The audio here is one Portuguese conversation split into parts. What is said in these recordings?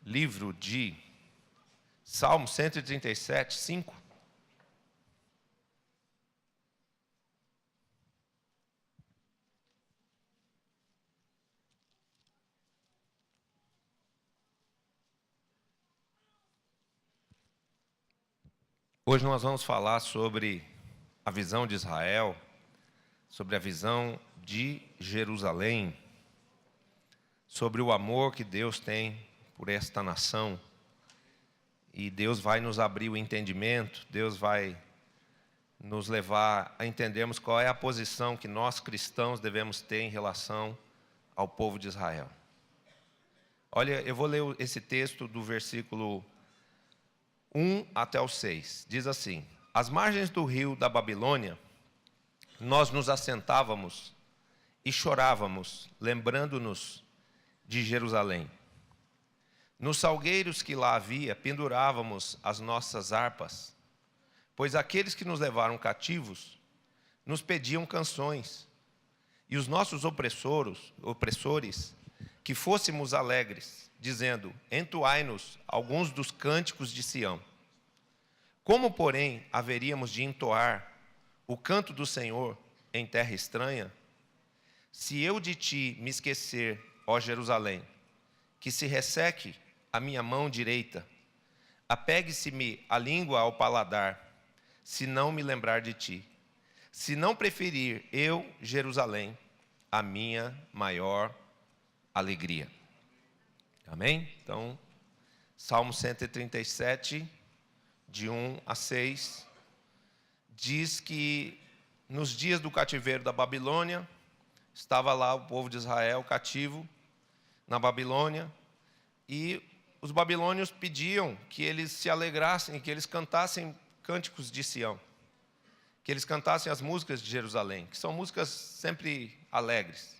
livro de Salmo 137, 5. Hoje nós vamos falar sobre a visão de Israel, sobre a visão de Jerusalém, sobre o amor que Deus tem por esta nação. E Deus vai nos abrir o entendimento, Deus vai nos levar a entendermos qual é a posição que nós cristãos devemos ter em relação ao povo de Israel. Olha, eu vou ler esse texto do versículo 1 até o 6. Diz assim: às margens do rio da Babilônia, nós nos assentávamos e chorávamos, lembrando-nos de Jerusalém. Nos salgueiros que lá havia, pendurávamos as nossas harpas, pois aqueles que nos levaram cativos nos pediam canções, e os nossos opressores, que fôssemos alegres, dizendo: entoai-nos alguns dos cânticos de Sião. Como, porém, haveríamos de entoar o canto do Senhor em terra estranha? Se eu de ti me esquecer, ó Jerusalém, que se resseque a minha mão direita, apegue-se-me a língua ao paladar, se não me lembrar de ti, se não preferir eu, Jerusalém, a minha maior alegria. Amém? Então, Salmo 137, de 1 a 6, diz que nos dias do cativeiro da Babilônia, estava lá o povo de Israel cativo na Babilônia, e os babilônios pediam que eles se alegrassem, que eles cantassem cânticos de Sião, que eles cantassem as músicas de Jerusalém, que são músicas sempre alegres.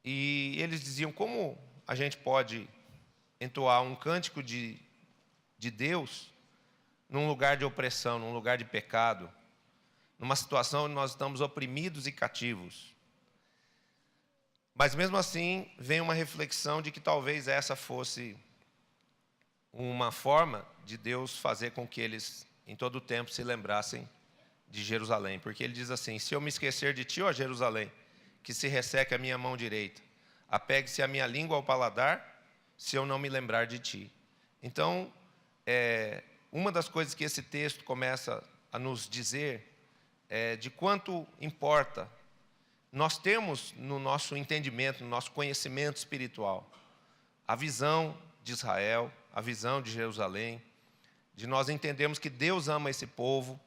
E eles diziam: como a gente pode entoar um cântico de Deus num lugar de opressão, num lugar de pecado, numa situação onde nós estamos oprimidos e cativos? Mas mesmo assim, vem uma reflexão de que talvez essa fosse uma forma de Deus fazer com que eles, em todo o tempo, se lembrassem de Jerusalém. Porque ele diz assim: se eu me esquecer de ti, ó Jerusalém, que se resseque a minha mão direita, apegue-se a minha língua ao paladar, se eu não me lembrar de ti. Então, uma das coisas que esse texto começa a nos dizer é de quanto importa nós temos no nosso entendimento, no nosso conhecimento espiritual, a visão de Israel, a visão de Jerusalém, de nós entendermos que Deus ama esse povo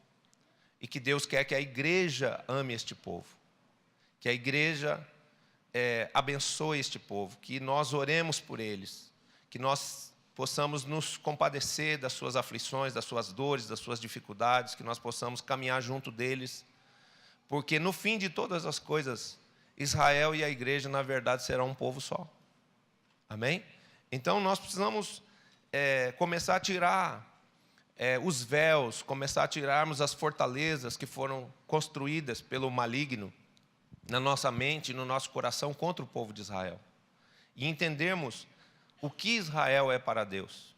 e que Deus quer que a igreja ame este povo, que a igreja abençoe este povo, que nós oremos por eles, que nós possamos nos compadecer das suas aflições, das suas dores, das suas dificuldades, que nós possamos caminhar junto deles, porque no fim de todas as coisas, Israel e a igreja, na verdade, serão um povo só. Amém? Então nós precisamos começar a tirar os véus, começar a tirarmos as fortalezas que foram construídas pelo maligno na nossa mente, no nosso coração contra o povo de Israel. E entendermos o que Israel é para Deus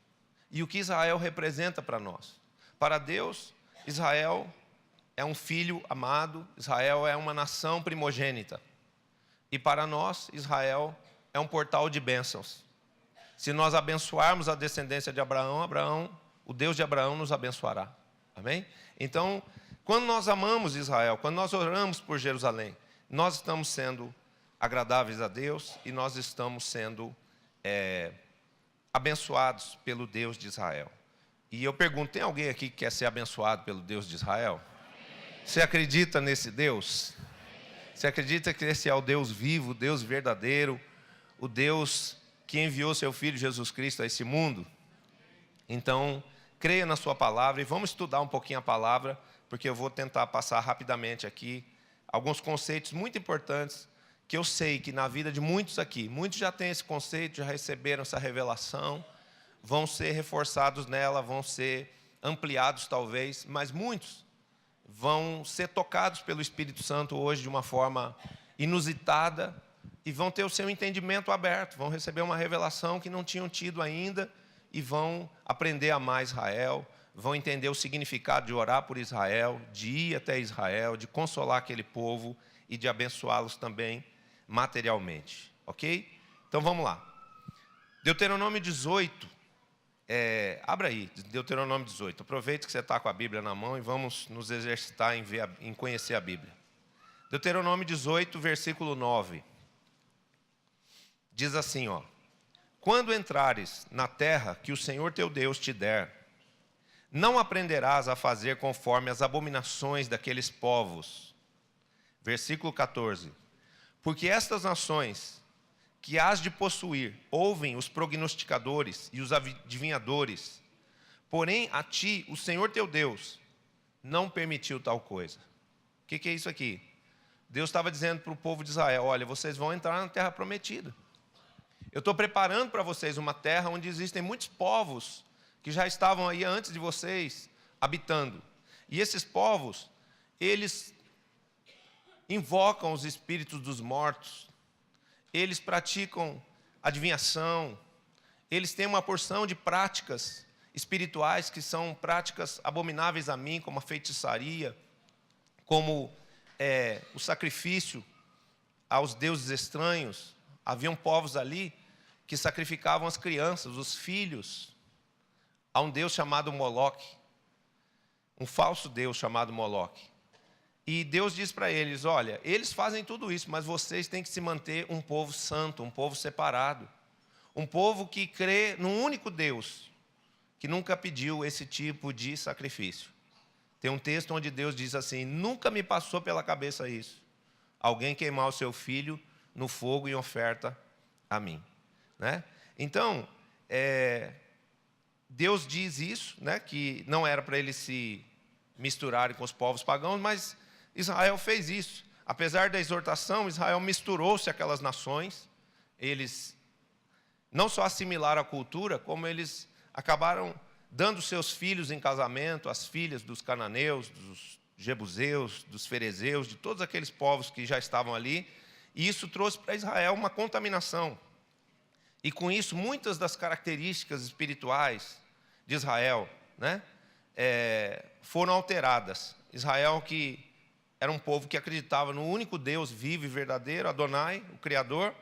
e o que Israel representa para nós. Para Deus, Israel é um filho amado, Israel é uma nação primogênita. E para nós, Israel é um portal de bênçãos. Se nós abençoarmos a descendência de Abraão, o Deus de Abraão nos abençoará. Amém? Então, quando nós amamos Israel, quando nós oramos por Jerusalém, nós estamos sendo agradáveis a Deus e nós estamos sendo abençoados pelo Deus de Israel. E eu pergunto: tem alguém aqui que quer ser abençoado pelo Deus de Israel? Você acredita nesse Deus? Você acredita que esse é o Deus vivo, o Deus verdadeiro, o Deus que enviou seu Filho Jesus Cristo a esse mundo? Então, creia na sua palavra e vamos estudar um pouquinho a palavra, porque eu vou tentar passar rapidamente aqui alguns conceitos muito importantes que eu sei que na vida de muitos aqui, muitos já têm esse conceito, já receberam essa revelação, vão ser reforçados nela, vão ser ampliados talvez, mas muitos vão ser tocados pelo Espírito Santo hoje de uma forma inusitada, e vão ter o seu entendimento aberto, vão receber uma revelação que não tinham tido ainda e vão aprender a amar Israel, vão entender o significado de orar por Israel, de ir até Israel, de consolar aquele povo e de abençoá-los também materialmente, ok? Então vamos lá. Deuteronômio 18, abra aí, Deuteronômio 18. Aproveite que você está com a Bíblia na mão e vamos nos exercitar em conhecer a Bíblia. Deuteronômio 18, versículo 9. Diz assim, ó: quando entrares na terra que o Senhor teu Deus te der, não aprenderás a fazer conforme as abominações daqueles povos. Versículo 14. Porque estas nações que hás de possuir ouvem os prognosticadores e os adivinhadores, porém a ti, o Senhor teu Deus, não permitiu tal coisa. O que é isso aqui? Deus estava dizendo para o povo de Israel: olha, vocês vão entrar na terra prometida. Eu estou preparando para vocês uma terra onde existem muitos povos que já estavam aí antes de vocês habitando. E esses povos, eles invocam os espíritos dos mortos, eles praticam adivinhação, eles têm uma porção de práticas espirituais que são práticas abomináveis a mim, como a feitiçaria, como o sacrifício aos deuses estranhos. Haviam povos ali que sacrificavam as crianças, os filhos, a um deus chamado Moloque, um falso deus chamado Moloque. E Deus diz para eles: olha, eles fazem tudo isso, mas vocês têm que se manter um povo santo, um povo separado, um povo que crê num único Deus, que nunca pediu esse tipo de sacrifício. Tem um texto onde Deus diz assim: nunca me passou pela cabeça isso, alguém queimar o seu filho no fogo em oferta a mim, né? Então, Deus diz isso, né, que não era para eles se misturarem com os povos pagãos, mas Israel fez isso. Apesar da exortação, Israel misturou-se àquelas nações. Eles não só assimilaram a cultura, como eles acabaram dando seus filhos em casamento, as filhas dos cananeus, dos jebuseus, dos ferezeus, de todos aqueles povos que já estavam ali. E isso trouxe para Israel uma contaminação. E com isso, muitas das características espirituais de Israel, né, foram alteradas. Israel, que era um povo que acreditava no único Deus vivo e verdadeiro, Adonai, o Criador,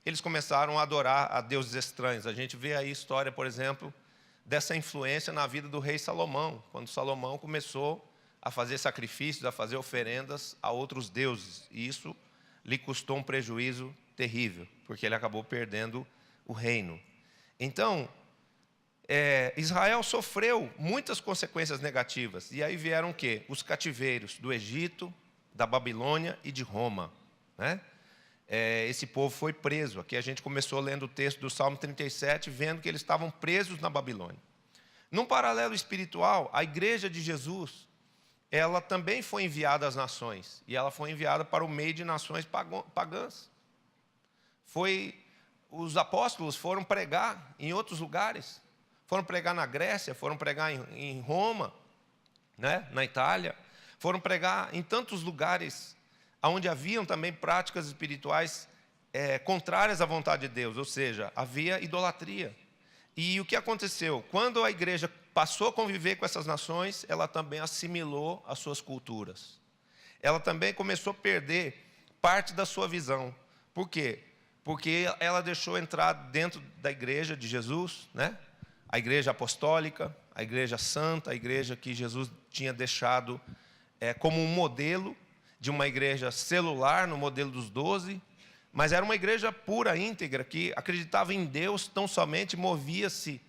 eles começaram a adorar a deuses estranhos. A gente vê aí a história, por exemplo, dessa influência na vida do rei Salomão, quando Salomão começou a fazer sacrifícios, a fazer oferendas a outros deuses. E isso lhe custou um prejuízo terrível, porque ele acabou perdendo o reino. Então, Israel sofreu muitas consequências negativas. E aí vieram o quê? Os cativeiros do Egito, da Babilônia e de Roma, né? Esse povo foi preso. Aqui a gente começou lendo o texto do Salmo 37, vendo que eles estavam presos na Babilônia. Num paralelo espiritual, a igreja de Jesus, ela também foi enviada às nações. E ela foi enviada para o meio de nações pagãs. Os apóstolos foram pregar em outros lugares. Foram pregar na Grécia, foram pregar em Roma, né, na Itália. Foram pregar em tantos lugares onde haviam também práticas espirituais contrárias à vontade de Deus, ou seja, havia idolatria. E o que aconteceu? Quando a igreja passou a conviver com essas nações, ela também assimilou as suas culturas. Ela também começou a perder parte da sua visão. Por quê? Porque ela deixou entrar dentro da igreja de Jesus, né? A igreja apostólica, a igreja santa, a igreja que Jesus tinha deixado como um modelo de uma igreja celular, no modelo dos 12, mas era uma igreja pura, íntegra, que acreditava em Deus tão somente, movia-se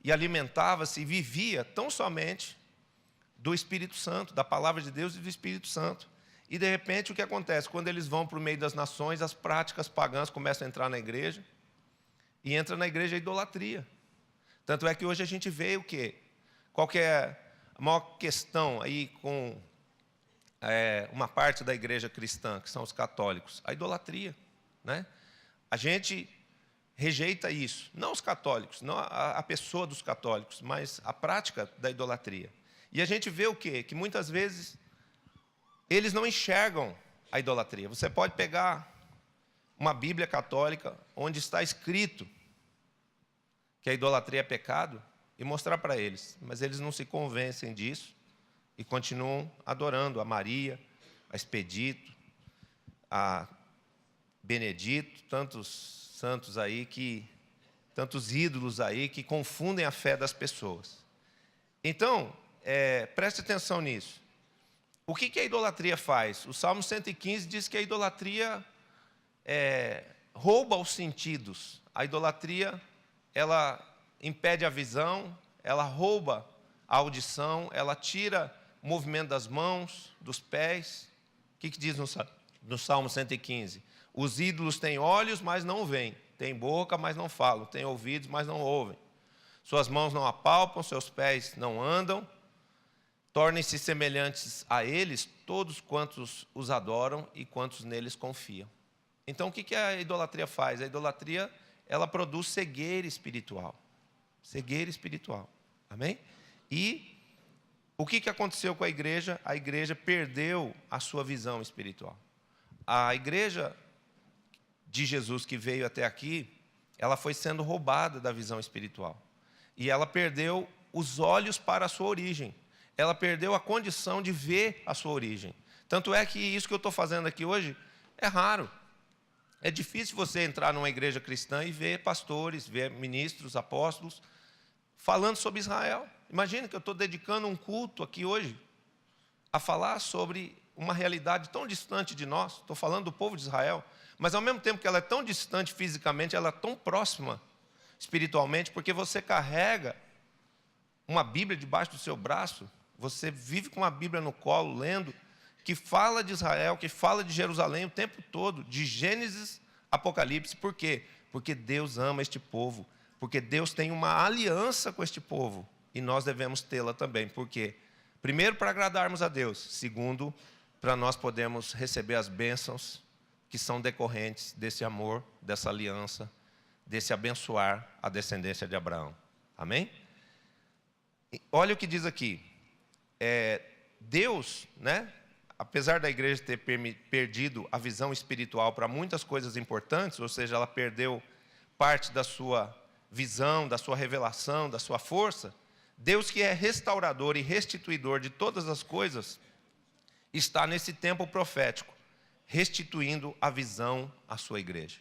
e alimentava-se e vivia tão somente do Espírito Santo, da palavra de Deus e do Espírito Santo. E de repente o que acontece? Quando eles vão para o meio das nações, as práticas pagãs começam a entrar na igreja, e entra na igreja a idolatria. Tanto é que hoje a gente vê o quê? Qual que é a maior questão aí com uma parte da igreja cristã, que são os católicos? A idolatria, né? A gente rejeita isso, não os católicos, não a pessoa dos católicos, mas a prática da idolatria. E a gente vê o quê? Que muitas vezes eles não enxergam a idolatria. Você pode pegar uma Bíblia católica onde está escrito que a idolatria é pecado e mostrar para eles. Mas eles não se convencem disso e continuam adorando a Maria, a Expedito, a Benedito, tantos santos aí tantos ídolos aí que confundem a fé das pessoas. Então, preste atenção nisso. O que a idolatria faz? O Salmo 115 diz que a idolatria rouba os sentidos. A idolatria, ela impede a visão, ela rouba a audição, ela tira o movimento das mãos, dos pés. O que diz no Salmo 115? Os ídolos têm olhos, mas não veem. Têm boca, mas não falam. Têm ouvidos, mas não ouvem. Suas mãos não apalpam, seus pés não andam. Tornem-se semelhantes a eles todos quantos os adoram e quantos neles confiam. Então, o que a idolatria faz? A idolatria, ela produz cegueira espiritual. Cegueira espiritual. Amém? E o que aconteceu com a igreja? A igreja perdeu a sua visão espiritual. A igreja de Jesus que veio até aqui, ela foi sendo roubada da visão espiritual. E ela perdeu os olhos para a sua origem. Ela perdeu a condição de ver a sua origem. Tanto é que isso que eu estou fazendo aqui hoje é raro. É difícil você entrar numa igreja cristã e ver pastores, ver ministros, apóstolos, falando sobre Israel. Imagina que eu estou dedicando um culto aqui hoje a falar sobre uma realidade tão distante de nós. Estou falando do povo de Israel. Mas ao mesmo tempo que ela é tão distante fisicamente, ela é tão próxima espiritualmente, porque você carrega uma Bíblia debaixo do seu braço, você vive com uma Bíblia no colo, lendo, que fala de Israel, que fala de Jerusalém o tempo todo, de Gênesis, Apocalipse. Por quê? Porque Deus ama este povo, porque Deus tem uma aliança com este povo, e nós devemos tê-la também. Por quê? Primeiro, para agradarmos a Deus. Segundo, para nós podermos receber as bênçãos que são decorrentes desse amor, dessa aliança, desse abençoar a descendência de Abraão. Amém? Olha o que diz aqui. Deus, né? Apesar da igreja ter perdido a visão espiritual para muitas coisas importantes, ou seja, ela perdeu parte da sua visão, da sua revelação, da sua força, Deus, que é restaurador e restituidor de todas as coisas, está nesse tempo profético, restituindo a visão à sua igreja.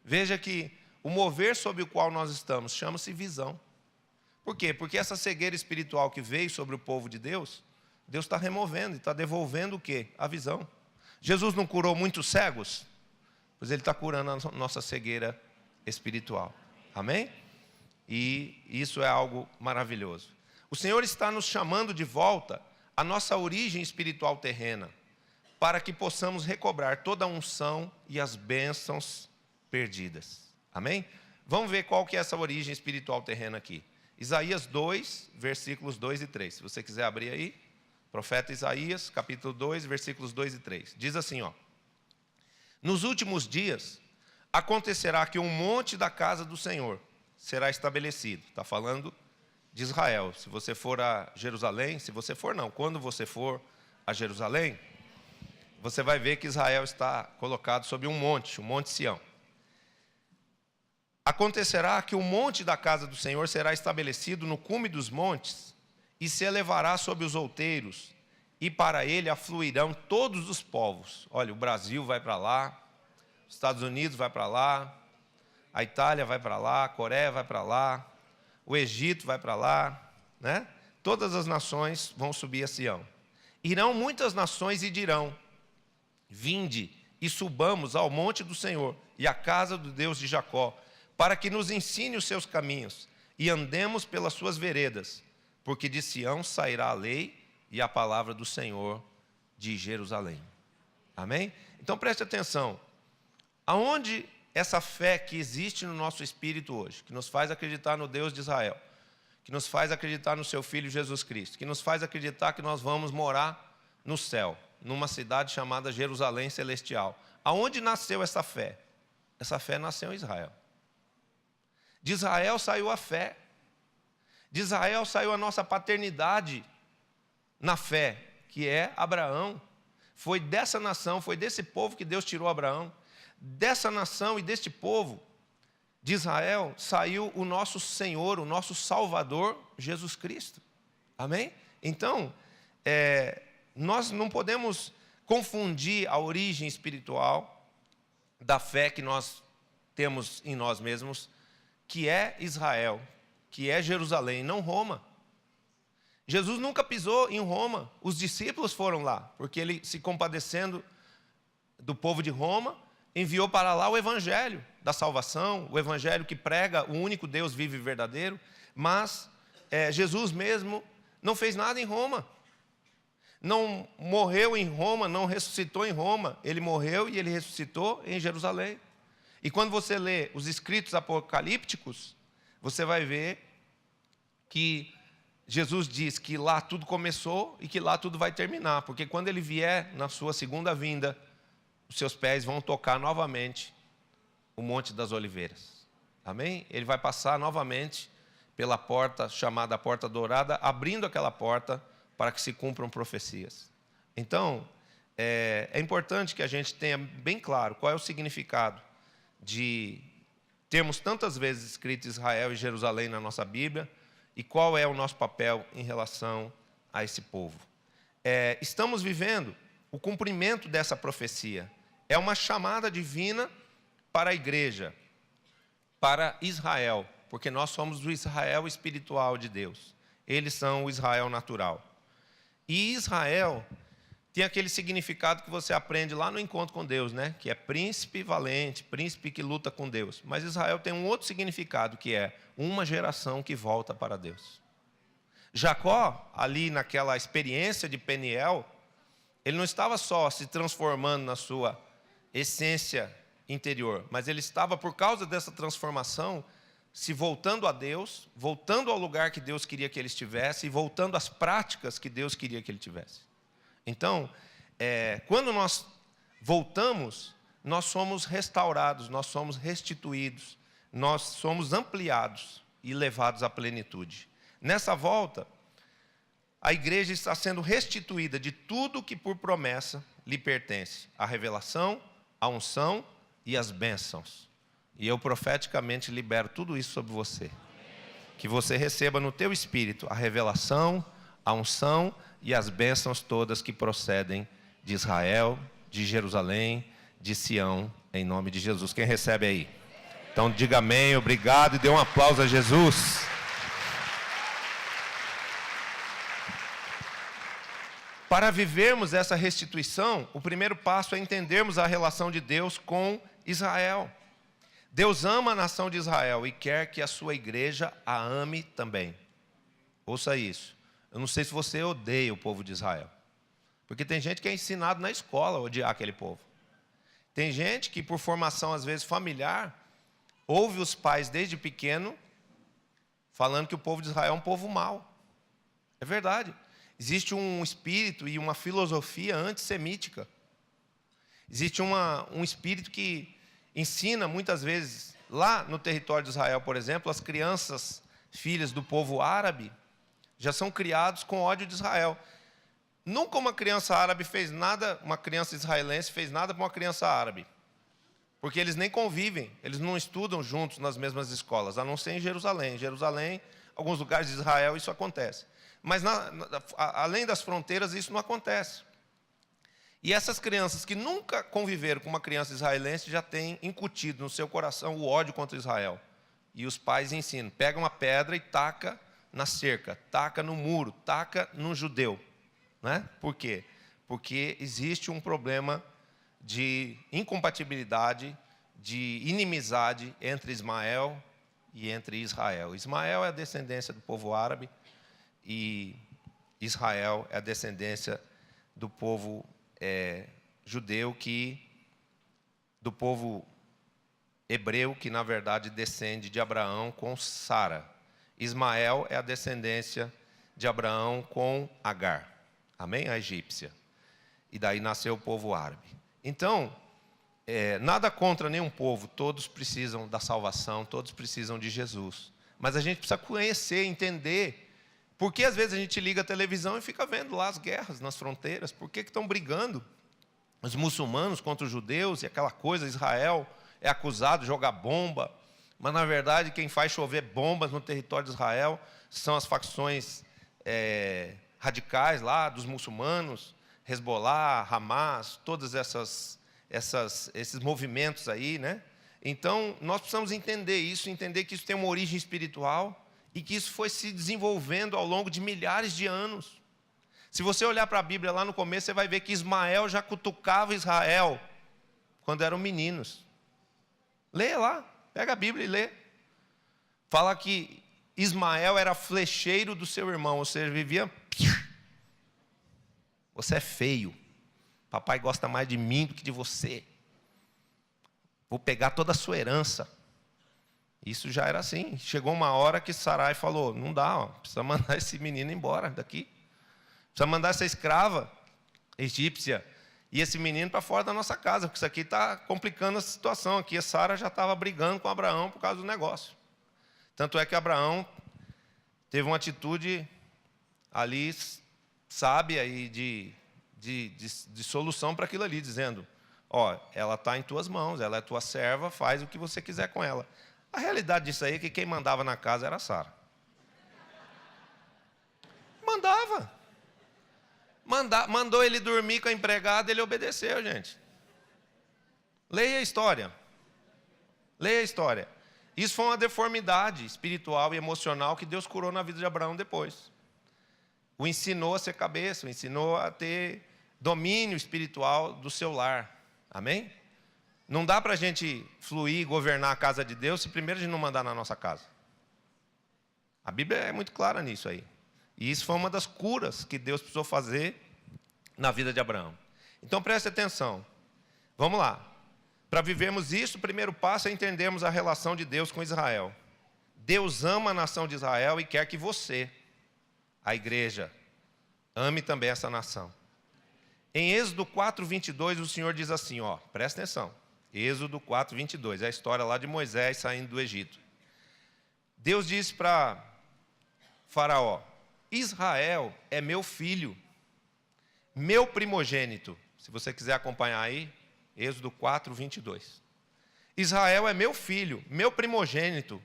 Veja que o mover sobre o qual nós estamos chama-se visão. Por quê? Porque essa cegueira espiritual que veio sobre o povo de Deus, Deus está removendo e está devolvendo o quê? A visão. Jesus não curou muitos cegos? Pois Ele está curando a nossa cegueira espiritual. Amém? E isso é algo maravilhoso. O Senhor está nos chamando de volta à nossa origem espiritual terrena, para que possamos recobrar toda a unção e as bênçãos perdidas. Amém? Vamos ver qual que é essa origem espiritual terrena aqui. Isaías 2, versículos 2 e 3. Se você quiser abrir aí, profeta Isaías, capítulo 2, versículos 2 e 3. Diz assim, ó: nos últimos dias acontecerá que um monte da casa do Senhor será estabelecido. Está falando de Israel. Se você for a Jerusalém, quando você for a Jerusalém, você vai ver que Israel está colocado sobre um monte, o Monte Sião. Acontecerá que o monte da casa do Senhor será estabelecido no cume dos montes e se elevará sobre os outeiros, e para ele afluirão todos os povos. Olha, o Brasil vai para lá, os Estados Unidos vai para lá, a Itália vai para lá, a Coreia vai para lá, o Egito vai para lá, né? Todas as nações vão subir a Sião. Irão muitas nações e dirão: vinde e subamos ao monte do Senhor e à casa do Deus de Jacó, para que nos ensine os seus caminhos e andemos pelas suas veredas, porque de Sião sairá a lei e a palavra do Senhor de Jerusalém. Amém? Então preste atenção. Aonde essa fé que existe no nosso espírito hoje, que nos faz acreditar no Deus de Israel, que nos faz acreditar no seu Filho Jesus Cristo, que nos faz acreditar que nós vamos morar no céu, numa cidade chamada Jerusalém Celestial. Aonde nasceu essa fé? Essa fé nasceu em Israel. De Israel saiu a fé. De Israel saiu a nossa paternidade na fé, que é Abraão. Foi dessa nação, foi desse povo que Deus tirou Abraão. dessa nação e deste povo de Israel saiu o nosso Senhor, o nosso Salvador, Jesus Cristo. Amém? Então, nós não podemos confundir a origem espiritual da fé que nós temos em nós mesmos, que é Israel, que é Jerusalém, não Roma. Jesus nunca pisou em Roma, os discípulos foram lá, porque ele, se compadecendo do povo de Roma, enviou para lá o evangelho da salvação, o evangelho que prega o único Deus vivo e verdadeiro, mas Jesus mesmo não fez nada em Roma, não morreu em Roma, não ressuscitou em Roma, ele morreu e ele ressuscitou em Jerusalém. E quando você lê os escritos apocalípticos, você vai ver que Jesus diz que lá tudo começou e que lá tudo vai terminar, porque quando ele vier na sua segunda vinda, os seus pés vão tocar novamente o Monte das Oliveiras. Amém? Ele vai passar novamente pela porta chamada Porta Dourada, abrindo aquela porta para que se cumpram profecias. Então, é importante que a gente tenha bem claro qual é o significado de termos tantas vezes escrito Israel e Jerusalém na nossa Bíblia e qual é o nosso papel em relação a esse povo. Estamos vivendo o cumprimento dessa profecia. É uma chamada divina para a igreja, para Israel, porque nós somos o Israel espiritual de Deus. Eles são o Israel natural. E Israel tem aquele significado que você aprende lá no encontro com Deus, né? Que é príncipe valente, príncipe que luta com Deus. Mas Israel tem um outro significado, que é uma geração que volta para Deus. Jacó, ali naquela experiência de Peniel, ele não estava só se transformando na sua essência interior, mas ele estava, por causa dessa transformação, se voltando a Deus, voltando ao lugar que Deus queria que ele estivesse e voltando às práticas que Deus queria que ele tivesse. Então, quando nós voltamos, nós somos restaurados, nós somos restituídos, nós somos ampliados e levados à plenitude. Nessa volta, a igreja está sendo restituída de tudo que por promessa lhe pertence: a revelação, a unção e as bênçãos. E eu profeticamente libero tudo isso sobre você. Que você receba no teu espírito a revelação, a unção e as bênçãos todas que procedem de Israel, de Jerusalém, de Sião, em nome de Jesus. Quem recebe aí? Então diga amém, obrigado e dê um aplauso a Jesus. Para vivermos essa restituição, o primeiro passo é entendermos a relação de Deus com Israel. Deus ama a nação de Israel e quer que a sua igreja a ame também. Ouça isso. Eu não sei se você odeia o povo de Israel, porque tem gente que é ensinado na escola a odiar aquele povo. Tem gente que, por formação às vezes familiar, ouve os pais desde pequeno falando que o povo de Israel é um povo mau. É verdade. Existe um espírito e uma filosofia antissemítica. Existe um espírito que ensina muitas vezes, lá no território de Israel, por exemplo, as crianças, filhas do povo árabe, já são criados com ódio de Israel. Nunca uma criança árabe fez nada, uma criança israelense fez nada para uma criança árabe. Porque eles nem convivem, eles não estudam juntos nas mesmas escolas, a não ser em Jerusalém. Em Jerusalém, alguns lugares de Israel, isso acontece. Mas além das fronteiras, isso não acontece. E essas crianças que nunca conviveram com uma criança israelense já têm incutido no seu coração o ódio contra Israel. E os pais ensinam: pega uma pedra e taca na cerca, taca no muro, taca no judeu. Né? Por quê? Porque existe um problema de incompatibilidade, de inimizade entre Ismael e entre Israel. Ismael é a descendência do povo árabe e Israel é a descendência do povo judeu, do povo hebreu, que na verdade descende de Abraão com Sara. Ismael é a descendência de Abraão com Agar, amém? A egípcia. E daí nasceu o povo árabe. Então, nada contra nenhum povo, todos precisam da salvação, todos precisam de Jesus. Mas a gente precisa conhecer, entender, porque às vezes a gente liga a televisão e fica vendo lá as guerras nas fronteiras. Por que estão brigando? os muçulmanos contra os judeus, e aquela coisa, Israel é acusado de jogar bomba, mas na verdade quem faz chover bombas no território de Israel são as facções radicais lá, dos muçulmanos, Hezbollah, Hamas, todos esses movimentos aí, né? Então, nós precisamos entender que isso tem uma origem espiritual e que isso foi se desenvolvendo ao longo de milhares de anos. Se você olhar para a Bíblia lá no começo, você vai ver que Ismael já cutucava Israel quando eram meninos. Leia lá, pega a Bíblia e lê. Fala que Ismael era flecheiro do seu irmão, ou seja, vivia... Você é feio. Papai gosta mais de mim do que de você. Vou pegar toda a sua herança. Isso já era assim. Chegou uma hora que Sarai falou, não dá, precisa mandar esse menino embora daqui. Precisa mandar essa escrava egípcia e esse menino para fora da nossa casa, porque isso aqui está complicando a situação. Aqui a Sara já estava brigando com Abraão por causa do negócio. Tanto é que Abraão teve uma atitude ali sábia e de solução para aquilo ali, dizendo, ela está em tuas mãos, ela é tua serva, faz o que você quiser com ela. A realidade disso aí é que quem mandava na casa era a Sara. Mandou ele dormir com a empregada, ele obedeceu, gente. Leia a história. Isso foi uma deformidade espiritual e emocional que Deus curou na vida de Abraão depois. O ensinou a ser cabeça, o ensinou a ter domínio espiritual do seu lar. Amém? Não dá para a gente fluir e governar a casa de Deus se primeiro a gente não mandar na nossa casa. A Bíblia é muito clara nisso aí. E isso foi uma das curas que Deus precisou fazer na vida de Abraão. Então preste atenção. Vamos lá. Para vivermos isso, o primeiro passo é entendermos a relação de Deus com Israel. Deus ama a nação de Israel e quer que você, a igreja, ame também essa nação. Em Êxodo 4:22, o Senhor diz assim, presta atenção. Êxodo 4:22, é a história lá de Moisés saindo do Egito. Deus disse para Faraó, Israel é meu filho, meu primogênito. Se você quiser acompanhar aí, Êxodo 4:22. Israel é meu filho, meu primogênito.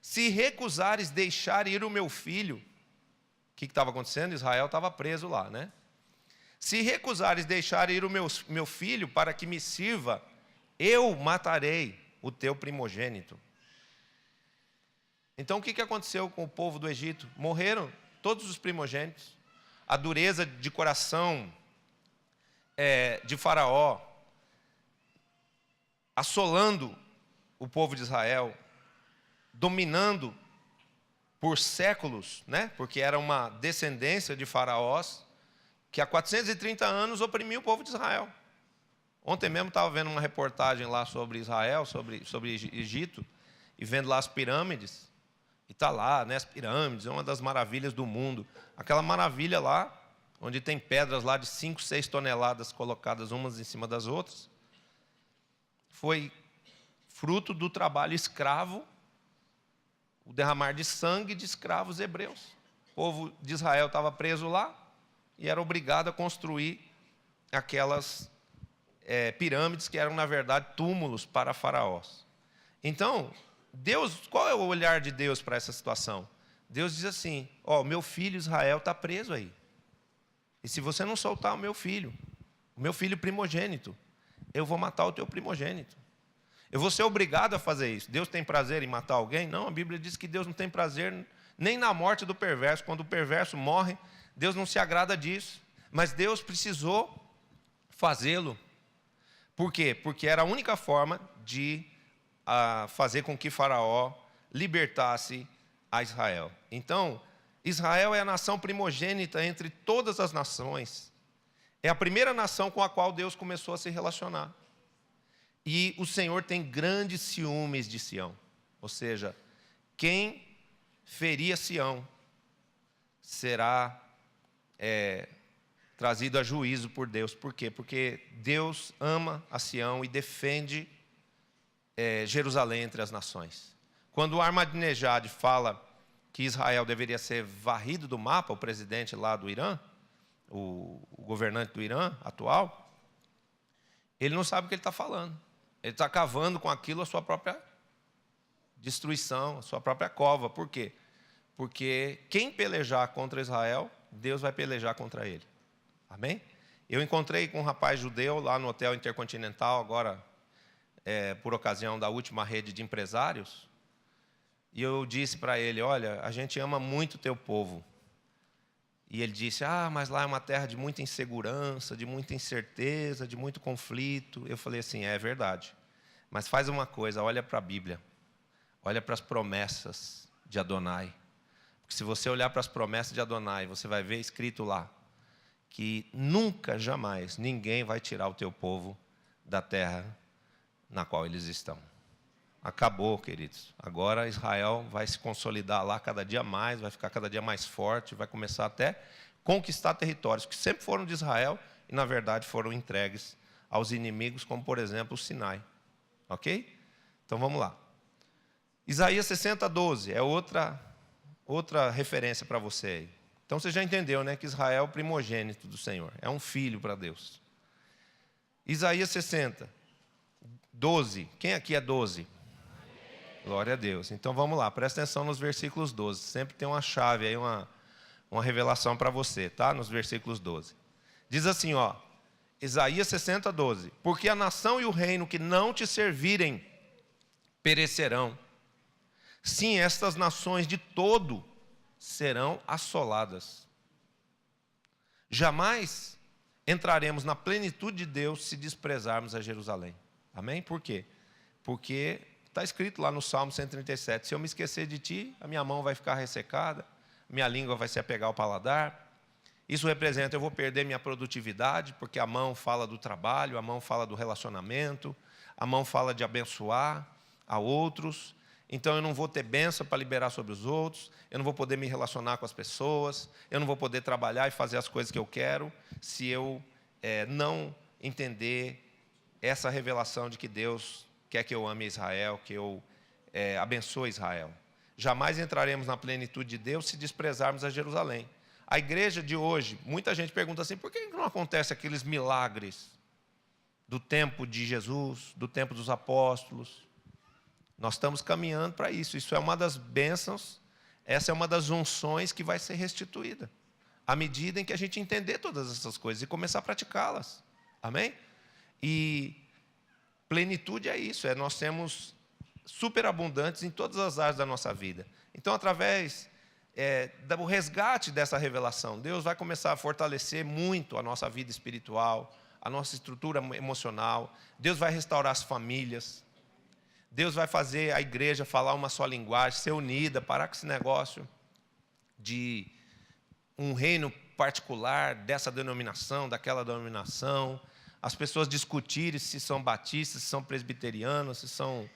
Se recusares deixar ir o meu filho, o que estava acontecendo? Israel estava preso lá, né? Se recusares deixar ir o meu filho para que me sirva, eu matarei o teu primogênito. Então o que aconteceu com o povo do Egito? Morreram todos os primogênitos. A dureza de coração de Faraó, assolando o povo de Israel, dominando por séculos, né? Porque era uma descendência de faraós, que há 430 anos oprimiu o povo de Israel. Ontem mesmo estava vendo uma reportagem lá sobre Israel, sobre Egito, e vendo lá as pirâmides. E está lá, né, as pirâmides, é uma das maravilhas do mundo. Aquela maravilha lá, onde tem pedras lá de 5, 6 toneladas colocadas umas em cima das outras, foi fruto do trabalho escravo, o derramar de sangue de escravos hebreus. O povo de Israel estava preso lá e era obrigado a construir aquelas pirâmides que eram, na verdade, túmulos para faraós. Então, Deus, qual é o olhar de Deus para essa situação? Deus diz assim, meu filho Israel está preso aí. E se você não soltar o meu filho primogênito, eu vou matar o teu primogênito. Eu vou ser obrigado a fazer isso. Deus tem prazer em matar alguém? Não, a Bíblia diz que Deus não tem prazer nem na morte do perverso. Quando o perverso morre, Deus não se agrada disso. Mas Deus precisou fazê-lo. Por quê? Porque era a única forma de fazer com que Faraó libertasse a Israel. Então, Israel é a nação primogênita entre todas as nações. É a primeira nação com a qual Deus começou a se relacionar. E o Senhor tem grandes ciúmes de Sião. Ou seja, quem ferir Sião será trazido a juízo por Deus. Por quê? Porque Deus ama a Sião e defende Jerusalém entre as nações. Quando o Ahmadinejad fala que Israel deveria ser varrido do mapa, o presidente lá do Irã, o governante do Irã atual, ele não sabe o que ele está falando. Ele está cavando com aquilo a sua própria destruição, a sua própria cova. Por quê? Porque quem pelejar contra Israel, Deus vai pelejar contra ele. Amém? Eu encontrei com um rapaz judeu lá no Hotel Intercontinental, agora, por ocasião da última rede de empresários, e eu disse para ele, olha, a gente ama muito o teu povo. E ele disse, mas lá é uma terra de muita insegurança, de muita incerteza, de muito conflito. Eu falei assim, é verdade. Mas faz uma coisa, olha para a Bíblia. Olha para as promessas de Adonai. Porque se você olhar para as promessas de Adonai, você vai ver escrito lá, que nunca, jamais, ninguém vai tirar o teu povo da terra na qual eles estão. Acabou, queridos. Agora Israel vai se consolidar lá cada dia mais, vai ficar cada dia mais forte, vai começar até conquistar territórios que sempre foram de Israel e, na verdade, foram entregues aos inimigos, como, por exemplo, o Sinai. Ok? Então, vamos lá. Isaías 60, 12 é outra referência para você aí. Então, você já entendeu, né, que Israel é o primogênito do Senhor. É um filho para Deus. Isaías 60, 12. Quem aqui é 12? Glória a Deus. Então vamos lá, presta atenção nos versículos 12. Sempre tem uma chave aí, uma revelação para você, tá? Nos versículos 12. Diz assim, Isaías 60, 12. Porque a nação e o reino que não te servirem perecerão. Sim, estas nações de todo serão assoladas. Jamais entraremos na plenitude de Deus se desprezarmos a Jerusalém. Amém? Por quê? Porque está escrito lá no Salmo 137, se eu me esquecer de ti, a minha mão vai ficar ressecada, minha língua vai se apegar ao paladar. Isso representa, eu vou perder minha produtividade, porque a mão fala do trabalho, a mão fala do relacionamento, a mão fala de abençoar a outros. Então eu não vou ter bênção para liberar sobre os outros, eu não vou poder me relacionar com as pessoas, eu não vou poder trabalhar e fazer as coisas que eu quero, se eu não entender essa revelação de que Deus quer que eu ame Israel, que eu abençoe Israel. Jamais entraremos na plenitude de Deus se desprezarmos a Jerusalém. A igreja de hoje, muita gente pergunta assim, por que não acontece aqueles milagres do tempo de Jesus, do tempo dos apóstolos? Nós estamos caminhando para isso. Isso é uma das bênçãos, essa é uma das unções que vai ser restituída, à medida em que a gente entender todas essas coisas e começar a praticá-las. Amém? E plenitude é isso, nós sermos superabundantes em todas as áreas da nossa vida. Então, através do resgate dessa revelação, Deus vai começar a fortalecer muito a nossa vida espiritual, a nossa estrutura emocional. Deus vai restaurar as famílias. Deus vai fazer a igreja falar uma só linguagem, ser unida, parar com esse negócio de um reino particular, dessa denominação, daquela denominação. As pessoas discutirem se são batistas, se são presbiterianos, se são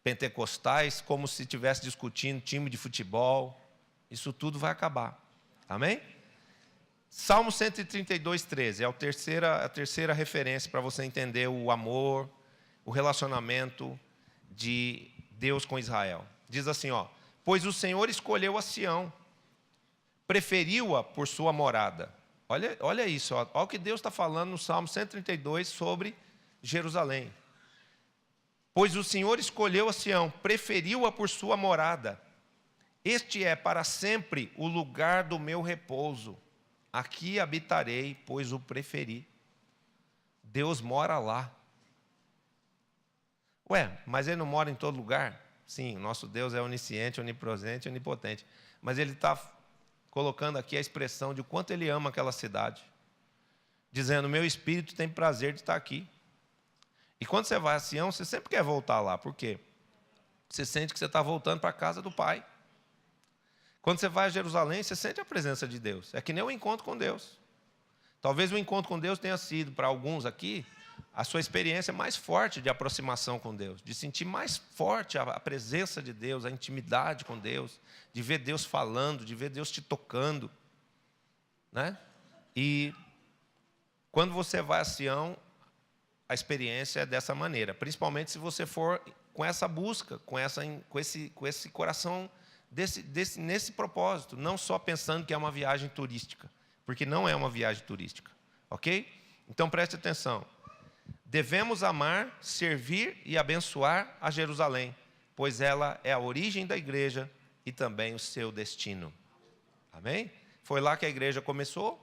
pentecostais, como se estivesse discutindo time de futebol. Isso tudo vai acabar. Amém? Salmo 132, 13 é a terceira referência para você entender o amor, o relacionamento de Deus com Israel. Diz assim, pois o Senhor escolheu a Sião, preferiu-a por sua morada. Olha isso, olha o que Deus está falando no Salmo 132 sobre Jerusalém. Pois o Senhor escolheu a Sião, preferiu-a por sua morada. Este é para sempre o lugar do meu repouso. Aqui habitarei, pois o preferi. Deus mora lá. Mas Ele não mora em todo lugar? Sim, o nosso Deus é onisciente, onipresente, onipotente. Mas Ele está colocando aqui a expressão de quanto Ele ama aquela cidade. Dizendo, meu espírito tem prazer de estar aqui. E quando você vai a Sião, você sempre quer voltar lá. Por quê? Você sente que você está voltando para a casa do Pai. Quando você vai a Jerusalém, você sente a presença de Deus. É que nem o encontro com Deus. Talvez o encontro com Deus tenha sido, para alguns aqui, a sua experiência mais forte de aproximação com Deus, de sentir mais forte a presença de Deus, a intimidade com Deus, de ver Deus falando, de ver Deus te tocando, né? E quando você vai a Sião, a experiência é dessa maneira, principalmente se você for com essa busca, com esse coração nesse propósito, não só pensando que é uma viagem turística, porque não é uma viagem turística, ok? Então preste atenção. Devemos amar, servir e abençoar a Jerusalém, pois ela é a origem da igreja e também o seu destino. Amém? Foi lá que a igreja começou,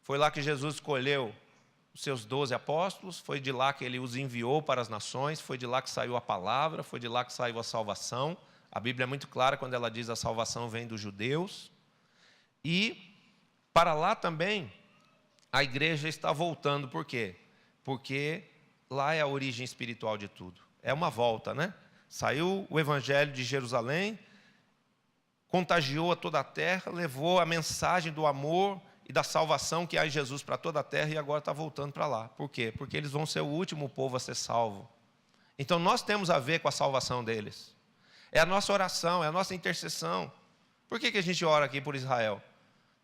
foi lá que Jesus escolheu os seus 12 apóstolos, foi de lá que ele os enviou para as nações, foi de lá que saiu a palavra, foi de lá que saiu a salvação. A Bíblia é muito clara quando ela diz que a salvação vem dos judeus. E para lá também a igreja está voltando. Por quê? Porque lá é a origem espiritual de tudo. É uma volta, né? Saiu o evangelho de Jerusalém, contagiou a toda a terra, levou a mensagem do amor e da salvação que há em Jesus para toda a terra, e agora está voltando para lá. Por quê? Porque eles vão ser o último povo a ser salvo. Então nós temos a ver com a salvação deles. É a nossa oração, é a nossa intercessão. Por que a gente ora aqui por Israel?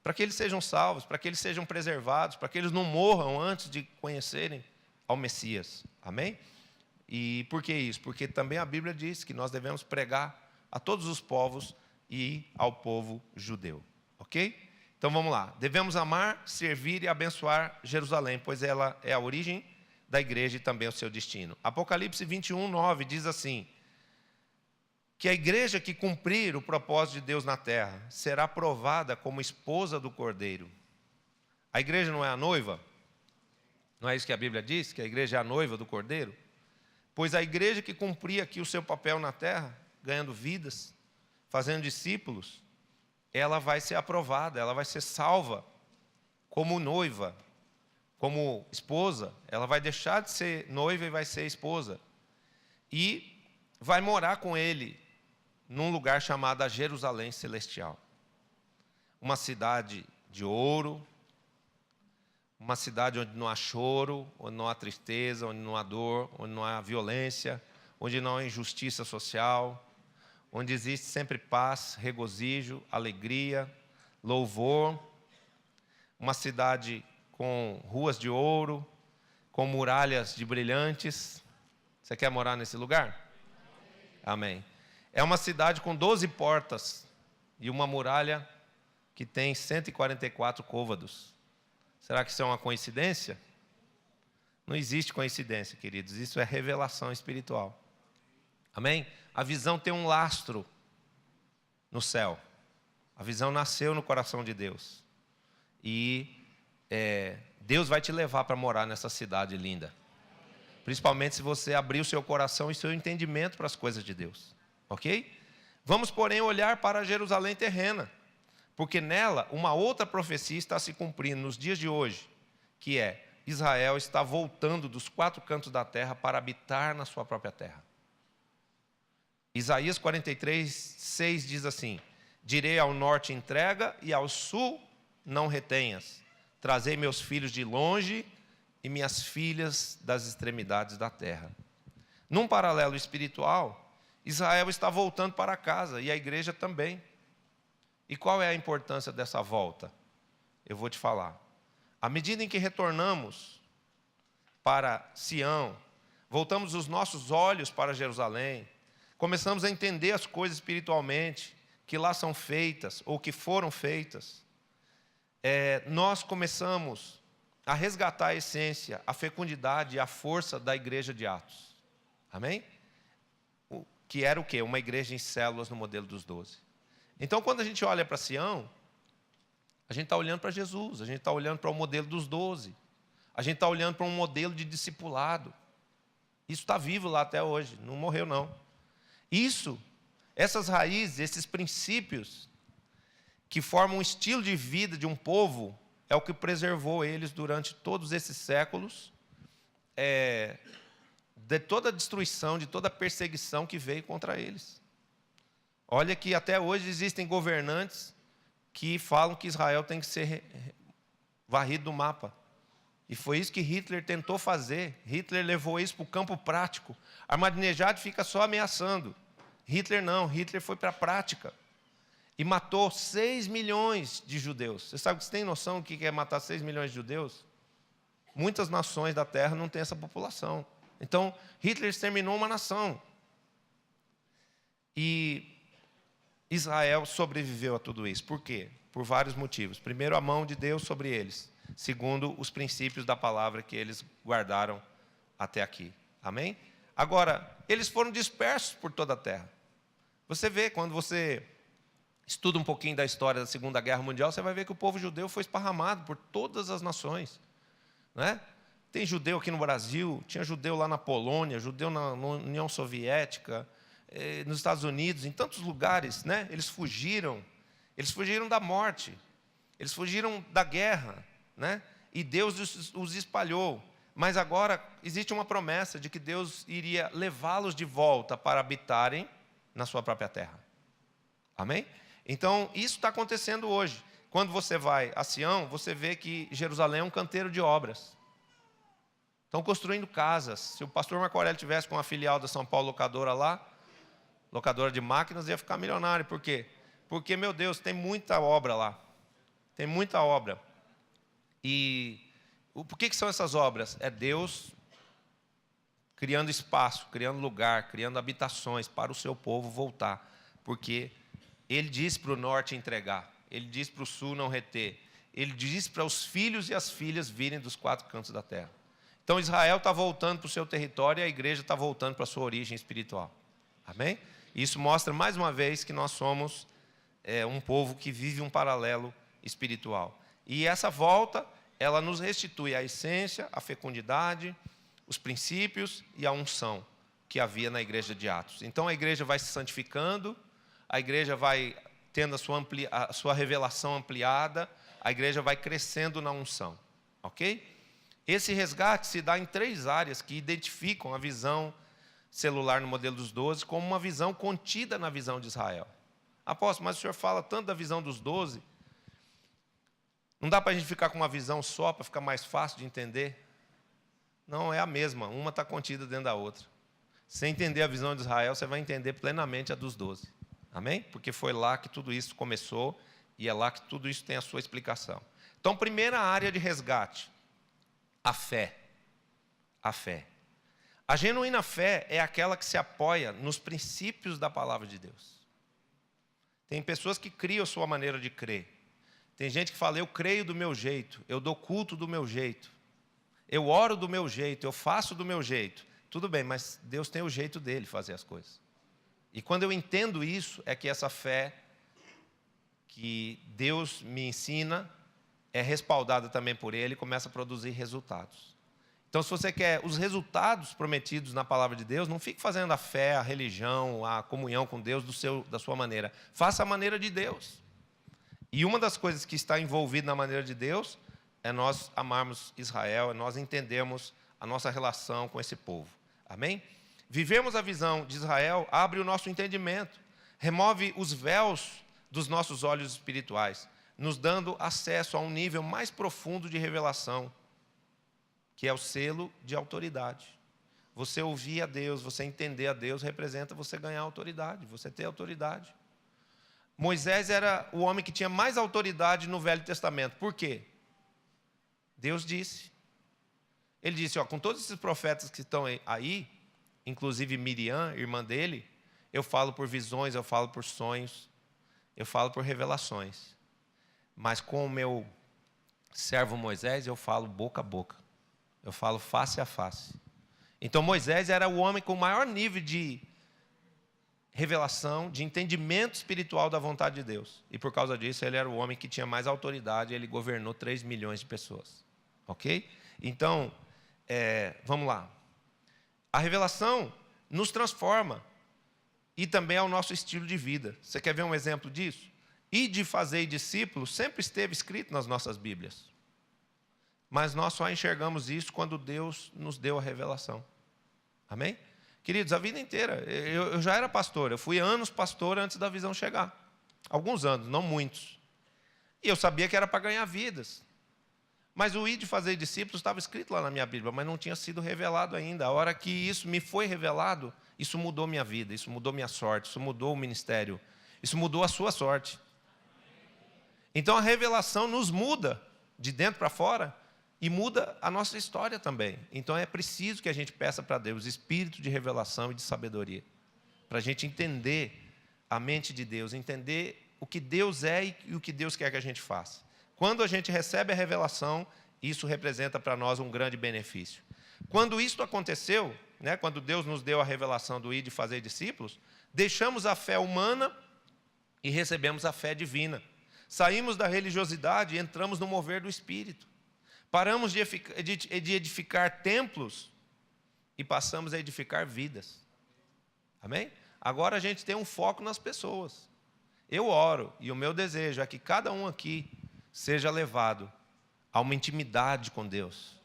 Para que eles sejam salvos, para que eles sejam preservados, para que eles não morram antes de conhecerem ao Messias. Amém? E por que isso? Porque também a Bíblia diz que nós devemos pregar a todos os povos e ao povo judeu. Ok? Então vamos lá. Devemos amar, servir e abençoar Jerusalém, pois ela é a origem da igreja e também o seu destino. Apocalipse 21, 9 diz assim: que a igreja que cumprir o propósito de Deus na terra será provada como esposa do Cordeiro. A igreja não é a noiva? Não é isso que a Bíblia diz? Que a igreja é a noiva do Cordeiro? Pois a igreja que cumprir aqui o seu papel na terra, ganhando vidas, fazendo discípulos, ela vai ser aprovada, ela vai ser salva como noiva, como esposa. Ela vai deixar de ser noiva e vai ser esposa. E vai morar com ele num lugar chamado a Jerusalém Celestial. Uma cidade de ouro, uma cidade onde não há choro, onde não há tristeza, onde não há dor, onde não há violência, onde não há injustiça social, onde existe sempre paz, regozijo, alegria, louvor. Uma cidade com ruas de ouro, com muralhas de brilhantes. Você quer morar nesse lugar? Amém. É uma cidade com 12 portas e uma muralha que tem 144 côvados. Será que isso é uma coincidência? Não existe coincidência, queridos. Isso é revelação espiritual. Amém? A visão tem um lastro no céu. A visão nasceu no coração de Deus. E Deus vai te levar para morar nessa cidade linda. Principalmente se você abrir o seu coração e seu entendimento para as coisas de Deus. Ok? Vamos, porém, olhar para a Jerusalém terrena. Porque nela, uma outra profecia está se cumprindo nos dias de hoje. Que é, Israel está voltando dos 4 cantos da terra para habitar na sua própria terra. Isaías 43, 6 diz assim: direi ao norte entrega e ao sul não retenhas. Trazei meus filhos de longe e minhas filhas das extremidades da terra. Num paralelo espiritual, Israel está voltando para casa e a igreja também. E qual é a importância dessa volta? Eu vou te falar. À medida em que retornamos para Sião, voltamos os nossos olhos para Jerusalém, começamos a entender as coisas espiritualmente, que lá são feitas, ou que foram feitas, nós começamos a resgatar a essência, a fecundidade e a força da igreja de Atos. Amém? Que era o quê? Uma igreja em células no modelo dos 12. Então, quando a gente olha para Sião, a gente está olhando para Jesus, a gente está olhando para o modelo dos 12, a gente está olhando para um modelo de discipulado. Isso está vivo lá até hoje, não morreu não. Essas raízes, esses princípios que formam um estilo de vida de um povo, é o que preservou eles durante todos esses séculos, de toda a destruição, de toda a perseguição que veio contra eles. Olha que até hoje existem governantes que falam que Israel tem que ser varrido do mapa. E foi isso que Hitler tentou fazer. Hitler levou isso para o campo prático. Ahmadinejad fica só ameaçando. Hitler não, Hitler foi para a prática. E matou 6 milhões de judeus. Você tem noção do que é matar 6 milhões de judeus? Muitas nações da terra não têm essa população. Então, Hitler exterminou uma nação. E Israel sobreviveu a tudo isso. Por quê? Por vários motivos. Primeiro, a mão de Deus sobre eles. segundo os princípios da palavra que eles guardaram até aqui. Amém? Agora, eles foram dispersos por toda a terra. Você vê, quando você estuda um pouquinho da história da Segunda Guerra Mundial, você vai ver que o povo judeu foi esparramado por todas as nações. Né? Tem judeu aqui no Brasil, tinha judeu lá na Polônia, judeu na União Soviética, nos Estados Unidos, em tantos lugares. Né? Eles fugiram da morte, eles fugiram da guerra, né? E Deus os espalhou. Mas agora existe uma promessa de que Deus iria levá-los de volta para habitarem na sua própria terra. Amém? Então, isso está acontecendo hoje. Quando você vai a Sião, você vê que Jerusalém é um canteiro de obras. Estão construindo casas. Se o pastor Marco Aurélio tivesse com uma filial da São Paulo Locadora lá, locadora de máquinas, ia ficar milionário. Por quê? Porque, meu Deus, tem muita obra lá. Tem muita obra. E por que são essas obras? É Deus criando espaço, criando lugar, criando habitações para o seu povo voltar. Porque Ele disse para o norte entregar, Ele disse para o sul não reter, Ele disse para os filhos e as filhas virem dos quatro cantos da terra. Então Israel está voltando para o seu território e a igreja está voltando para a sua origem espiritual. Amém? Isso mostra mais uma vez que nós somos um povo que vive um paralelo espiritual. E essa volta, ela nos restitui a essência, a fecundidade, os princípios e a unção que havia na igreja de Atos. Então a igreja vai se santificando, a igreja vai tendo a sua revelação ampliada, a igreja vai crescendo na unção. Ok? Esse resgate se dá em 3 áreas que identificam a visão celular no modelo dos 12 como uma visão contida na visão de Israel. Apóstolo, mas o senhor fala tanto da visão dos 12, não dá para a gente ficar com uma visão só, para ficar mais fácil de entender? Não, é a mesma, uma está contida dentro da outra. Se entender a visão de Israel, você vai entender plenamente a dos 12. Amém? Porque foi lá que tudo isso começou e é lá que tudo isso tem a sua explicação. Então, primeira área de resgate, a fé. A fé. A genuína fé é aquela que se apoia nos princípios da palavra de Deus. Tem pessoas que criam a sua maneira de crer. Tem gente que fala, eu creio do meu jeito, eu dou culto do meu jeito, eu oro do meu jeito, eu faço do meu jeito. Tudo bem, mas Deus tem o jeito dele fazer as coisas. E quando eu entendo isso, é que essa fé que Deus me ensina é respaldada também por Ele e começa a produzir resultados. Então, se você quer os resultados prometidos na palavra de Deus, não fique fazendo a fé, a religião, a comunhão com Deus da sua maneira. Faça a maneira de Deus. E uma das coisas que está envolvida na maneira de Deus é nós amarmos Israel, é nós entendermos a nossa relação com esse povo. Amém? Vivemos a visão de Israel, abre o nosso entendimento, remove os véus dos nossos olhos espirituais, nos dando acesso a um nível mais profundo de revelação, que é o selo de autoridade. Você ouvir a Deus, você entender a Deus, representa você ganhar autoridade, você ter autoridade. Moisés era o homem que tinha mais autoridade no Velho Testamento. Por quê? Deus disse. Ele disse, com todos esses profetas que estão aí, inclusive Miriam, irmã dele, eu falo por visões, eu falo por sonhos, eu falo por revelações. Mas com o meu servo Moisés, eu falo boca a boca. Eu falo face a face. Então Moisés era o homem com o maior nível de revelação, de entendimento espiritual da vontade de Deus. E por causa disso, ele era o homem que tinha mais autoridade, ele governou 3 milhões de pessoas. Ok? Então, vamos lá. A revelação nos transforma e também é o nosso estilo de vida. Você quer ver um exemplo disso? E de fazer discípulos sempre esteve escrito nas nossas Bíblias. Mas nós só enxergamos isso quando Deus nos deu a revelação. Amém? Queridos, a vida inteira, eu já era pastor, eu fui anos pastor antes da visão chegar. Alguns anos, não muitos. E eu sabia que era para ganhar vidas. Mas o ir de fazer discípulos estava escrito lá na minha Bíblia, mas não tinha sido revelado ainda. A hora que isso me foi revelado, isso mudou minha vida, isso mudou minha sorte, isso mudou o ministério, isso mudou a sua sorte. Então a revelação nos muda de dentro para fora e muda a nossa história também. Então é preciso que a gente peça para Deus espírito de revelação e de sabedoria, para a gente entender a mente de Deus, entender o que Deus é e o que Deus quer que a gente faça. Quando a gente recebe a revelação, isso representa para nós um grande benefício. Quando isso aconteceu, né, quando Deus nos deu a revelação do ir de fazer discípulos, deixamos a fé humana e recebemos a fé divina. Saímos da religiosidade e entramos no mover do Espírito. Paramos de edificar templos e passamos a edificar vidas. Amém? Agora a gente tem um foco nas pessoas. Eu oro e o meu desejo é que cada um aqui seja levado a uma intimidade com Deus.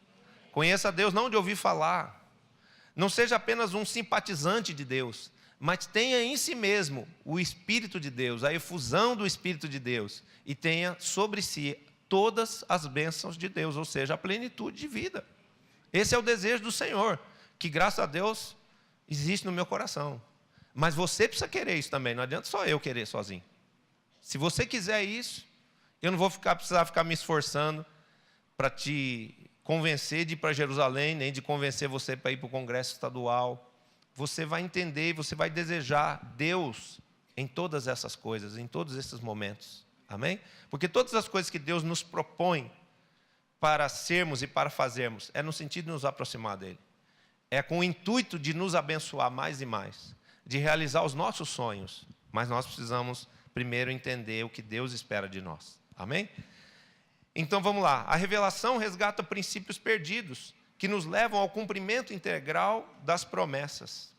Conheça Deus não de ouvir falar. Não seja apenas um simpatizante de Deus, mas tenha em si mesmo o Espírito de Deus, a efusão do Espírito de Deus, e tenha sobre si todas as bênçãos de Deus, ou seja, a plenitude de vida. Esse é o desejo do Senhor, que graças a Deus existe no meu coração. Mas você precisa querer isso também, não adianta só eu querer sozinho. Se você quiser isso, eu não vou precisar ficar me esforçando para te convencer de ir para Jerusalém, nem de convencer você para ir para o Congresso Estadual. Você vai entender, você vai desejar Deus em todas essas coisas, em todos esses momentos. Amém? Porque todas as coisas que Deus nos propõe para sermos e para fazermos, é no sentido de nos aproximar dEle. É com o intuito de nos abençoar mais e mais, de realizar os nossos sonhos. Mas nós precisamos primeiro entender o que Deus espera de nós. Amém? Então vamos lá. A revelação resgata princípios perdidos, que nos levam ao cumprimento integral das promessas.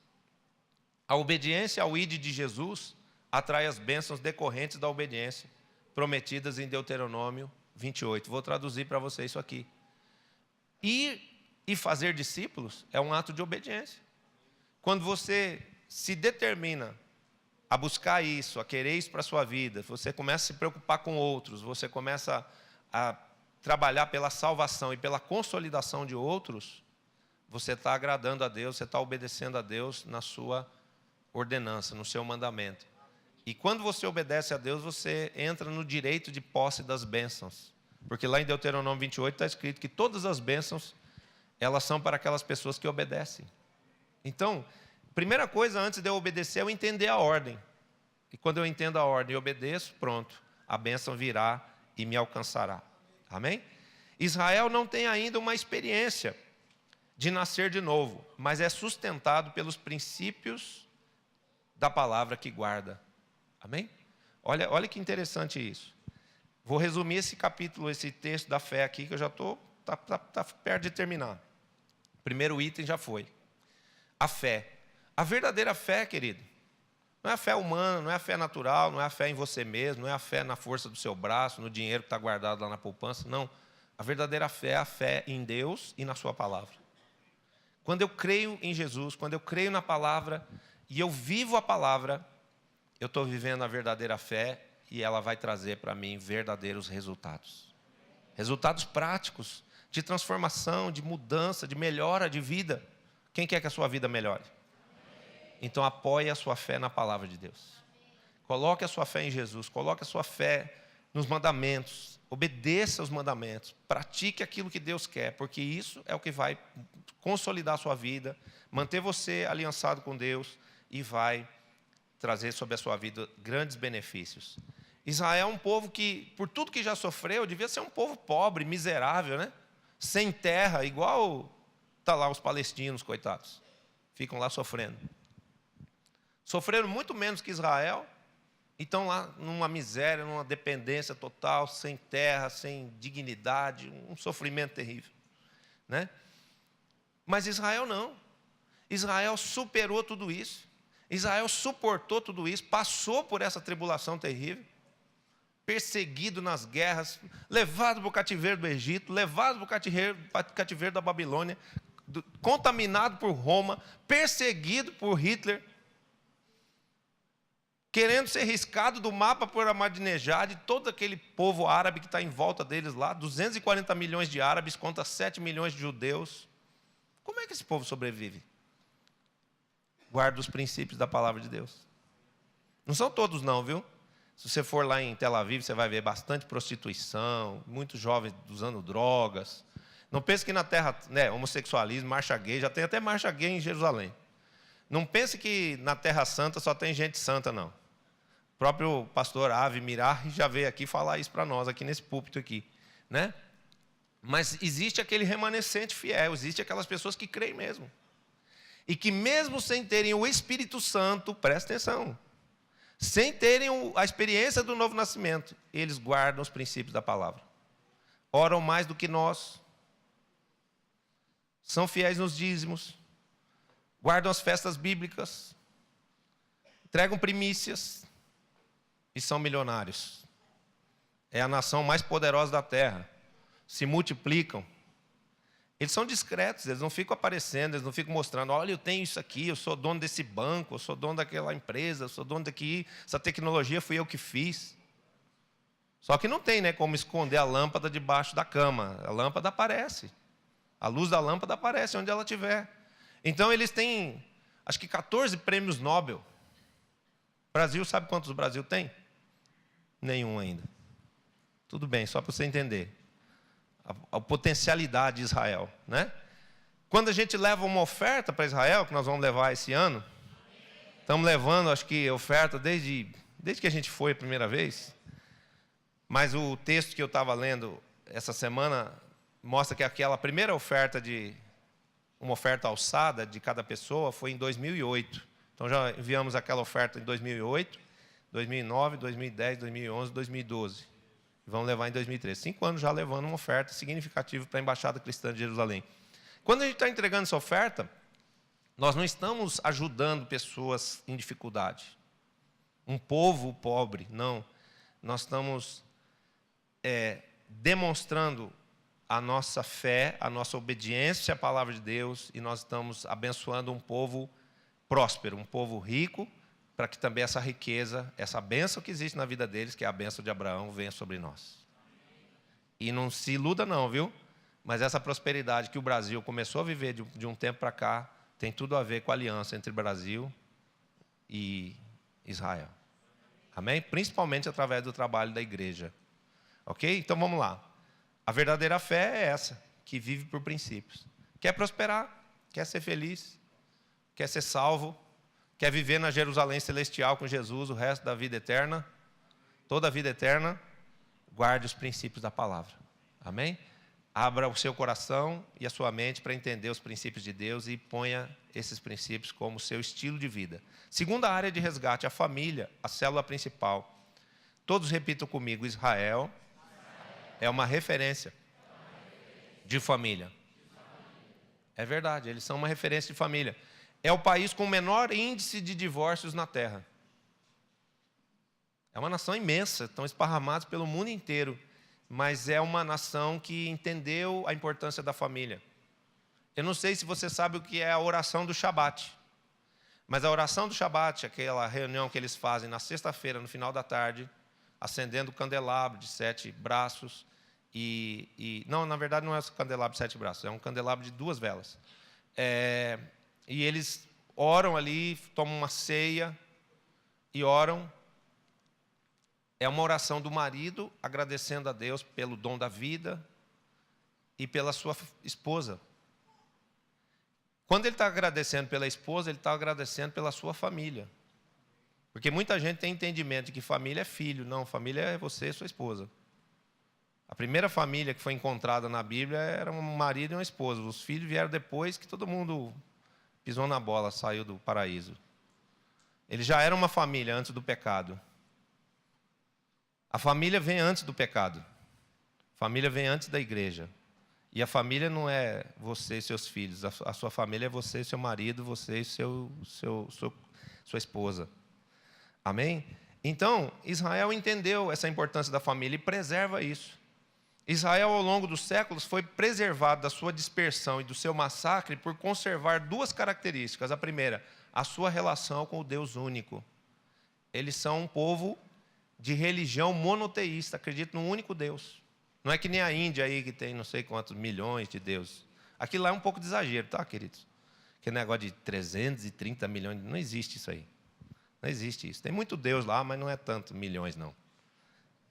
A obediência ao ID de Jesus atrai as bênçãos decorrentes da obediência, prometidas em Deuteronômio 28. Vou traduzir para você isso aqui. Ir e fazer discípulos é um ato de obediência. Quando você se determina a buscar isso, a querer isso para a sua vida, você começa a se preocupar com outros, você começa a trabalhar pela salvação e pela consolidação de outros, você está agradando a Deus, você está obedecendo a Deus na sua ordenança, no seu mandamento. E quando você obedece a Deus, você entra no direito de posse das bênçãos. Porque lá em Deuteronômio 28 está escrito que todas as bênçãos, elas são para aquelas pessoas que obedecem. Então, primeira coisa antes de eu obedecer é eu entender a ordem. E quando eu entendo a ordem e obedeço, pronto, a bênção virá e me alcançará. Amém? Israel não tem ainda uma experiência de nascer de novo, mas é sustentado pelos princípios da palavra que guarda. Amém? Olha que interessante isso. Vou resumir esse capítulo, esse texto da fé aqui, que eu já estou tá perto de terminar. O primeiro item já foi. A fé. A verdadeira fé, querido, não é a fé humana, não é a fé natural, não é a fé em você mesmo, não é a fé na força do seu braço, no dinheiro que está guardado lá na poupança, não. A verdadeira fé é a fé em Deus e na sua palavra. Quando eu creio em Jesus, quando eu creio na palavra e eu vivo a palavra, eu estou vivendo a verdadeira fé e ela vai trazer para mim verdadeiros resultados. Resultados práticos, de transformação, de mudança, de melhora de vida. Quem quer que a sua vida melhore? Então apoie a sua fé na palavra de Deus. Coloque a sua fé em Jesus, coloque a sua fé nos mandamentos, obedeça os mandamentos, pratique aquilo que Deus quer, porque isso é o que vai consolidar a sua vida, manter você aliançado com Deus e vai trazer sobre a sua vida grandes benefícios. Israel é um povo que, por tudo que já sofreu, devia ser um povo pobre, miserável, né? Sem terra, igual tá lá os palestinos, coitados. Ficam lá sofrendo. Sofreram muito menos que Israel e estão lá numa miséria, numa dependência total, sem terra, sem dignidade, um sofrimento terrível, né? Mas Israel não. Israel superou tudo isso. Israel suportou tudo isso, passou por essa tribulação terrível, perseguido nas guerras, levado para o cativeiro do Egito, levado para o cativeiro da Babilônia, contaminado por Roma, perseguido por Hitler, querendo ser riscado do mapa por Ahmadinejad, todo aquele povo árabe que está em volta deles lá, 240 milhões de árabes contra 7 milhões de judeus. Como é que esse povo sobrevive? Guarda os princípios da palavra de Deus. Não são todos não, viu? Se você for lá em Tel Aviv, você vai ver bastante prostituição, muitos jovens usando drogas. Não pense que na terra, né, homossexualismo, marcha gay, já tem até marcha gay em Jerusalém. Não pense que na Terra Santa só tem gente santa, não. O próprio pastor Ave Mirar já veio aqui falar isso para nós, aqui nesse púlpito aqui, né? Mas existe aquele remanescente fiel, existe aquelas pessoas que creem mesmo. E que mesmo sem terem o Espírito Santo, presta atenção, sem terem a experiência do novo nascimento, eles guardam os princípios da palavra. Oram mais do que nós. São fiéis nos dízimos. Guardam as festas bíblicas. Entregam primícias. E são milionários. É a nação mais poderosa da terra. Se multiplicam. Eles são discretos, eles não ficam aparecendo, eles não ficam mostrando, olha, eu tenho isso aqui, eu sou dono desse banco, eu sou dono daquela empresa, eu sou dono daqui, essa tecnologia fui eu que fiz. Só que não tem, né, como esconder a lâmpada debaixo da cama. A lâmpada aparece. A luz da lâmpada aparece onde ela estiver. Então eles têm, acho que 14 prêmios Nobel. O Brasil, sabe quantos o Brasil tem? Nenhum ainda. Tudo bem, só para você entender. A potencialidade de Israel, né? Quando a gente leva uma oferta para Israel, que nós vamos levar esse ano, estamos levando, acho que oferta desde que a gente foi a primeira vez, mas o texto que eu estava lendo essa semana mostra que aquela primeira oferta uma oferta alçada de cada pessoa foi em 2008. Então já enviamos aquela oferta em 2008, 2009, 2010, 2011, 2012. Vamos levar em 2013. 5 anos já levando uma oferta significativa para a Embaixada Cristã de Jerusalém. Quando a gente está entregando essa oferta, nós não estamos ajudando pessoas em dificuldade. Um povo pobre, não. Nós estamos demonstrando a nossa fé, a nossa obediência à palavra de Deus, e nós estamos abençoando um povo próspero, um povo rico, para que também essa riqueza, essa bênção que existe na vida deles, que é a bênção de Abraão, venha sobre nós. E não se iluda não, viu? Mas essa prosperidade que o Brasil começou a viver de um tempo para cá, tem tudo a ver com a aliança entre Brasil e Israel. Amém? Principalmente através do trabalho da igreja. Ok? Então vamos lá. A verdadeira fé é essa, que vive por princípios. Quer prosperar, quer ser feliz, quer ser salvo, quer viver na Jerusalém celestial com Jesus o resto da vida eterna, toda a vida eterna, guarde os princípios da palavra. Amém? Abra o seu coração e a sua mente para entender os princípios de Deus e ponha esses princípios como seu estilo de vida. Segunda área de resgate, a família, a célula principal. Todos repitam comigo, Israel é uma referência de família. É verdade, eles são uma referência de família. É o país com o menor índice de divórcios na Terra. É uma nação imensa, estão esparramados pelo mundo inteiro, mas é uma nação que entendeu a importância da família. Eu não sei se você sabe o que é a oração do Shabat, mas a oração do Shabat, aquela reunião que eles fazem na sexta-feira, no final da tarde, acendendo o candelabro de 7 braços, não, na verdade não é um candelabro de 7 braços, é um candelabro de 2 velas. E eles oram ali, tomam uma ceia e oram. É uma oração do marido agradecendo a Deus pelo dom da vida e pela sua esposa. Quando ele está agradecendo pela esposa, ele está agradecendo pela sua família. Porque muita gente tem entendimento de que família é filho. Não, família é você e sua esposa. A primeira família que foi encontrada na Bíblia era um marido e uma esposa. Os filhos vieram depois que todo mundo pisou na bola, saiu do paraíso. Eles já eram uma família antes do pecado. A família vem antes do pecado. A família vem antes da igreja. E a família não é você e seus filhos. A sua família é você e seu marido, você e sua esposa. Amém? Então, Israel entendeu essa importância da família e preserva isso. Israel, ao longo dos séculos, foi preservado da sua dispersão e do seu massacre por conservar 2 características. A primeira, a sua relação com o Deus único. Eles são um povo de religião monoteísta, acreditam num único Deus. Não é que nem a Índia aí, que tem não sei quantos milhões de deuses. Aquilo lá é um pouco de exagero, tá, queridos? Aquele negócio de 330 milhões, não existe isso aí. Não existe isso. Tem muito Deus lá, mas não é tanto milhões, não.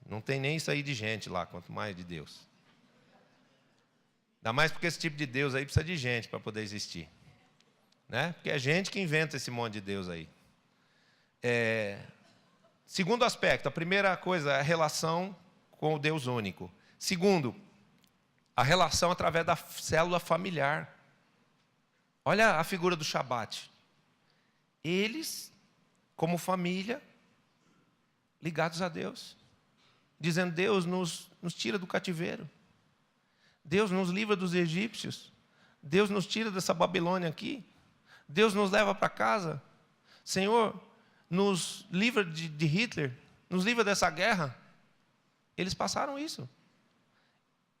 Não tem nem isso aí de gente lá, quanto mais de Deus. Ainda mais porque esse tipo de Deus aí precisa de gente para poder existir. Né? Porque é gente que inventa esse monte de Deus aí. Segundo aspecto, a primeira coisa é a relação com o Deus único. Segundo, a relação através da célula familiar. Olha a figura do Shabat. Eles, como família, ligados a Deus, dizendo: Deus nos tira do cativeiro, Deus nos livra dos egípcios, Deus nos tira dessa Babilônia aqui, Deus nos leva para casa, Senhor, nos livra de Hitler, nos livra dessa guerra. Eles passaram isso.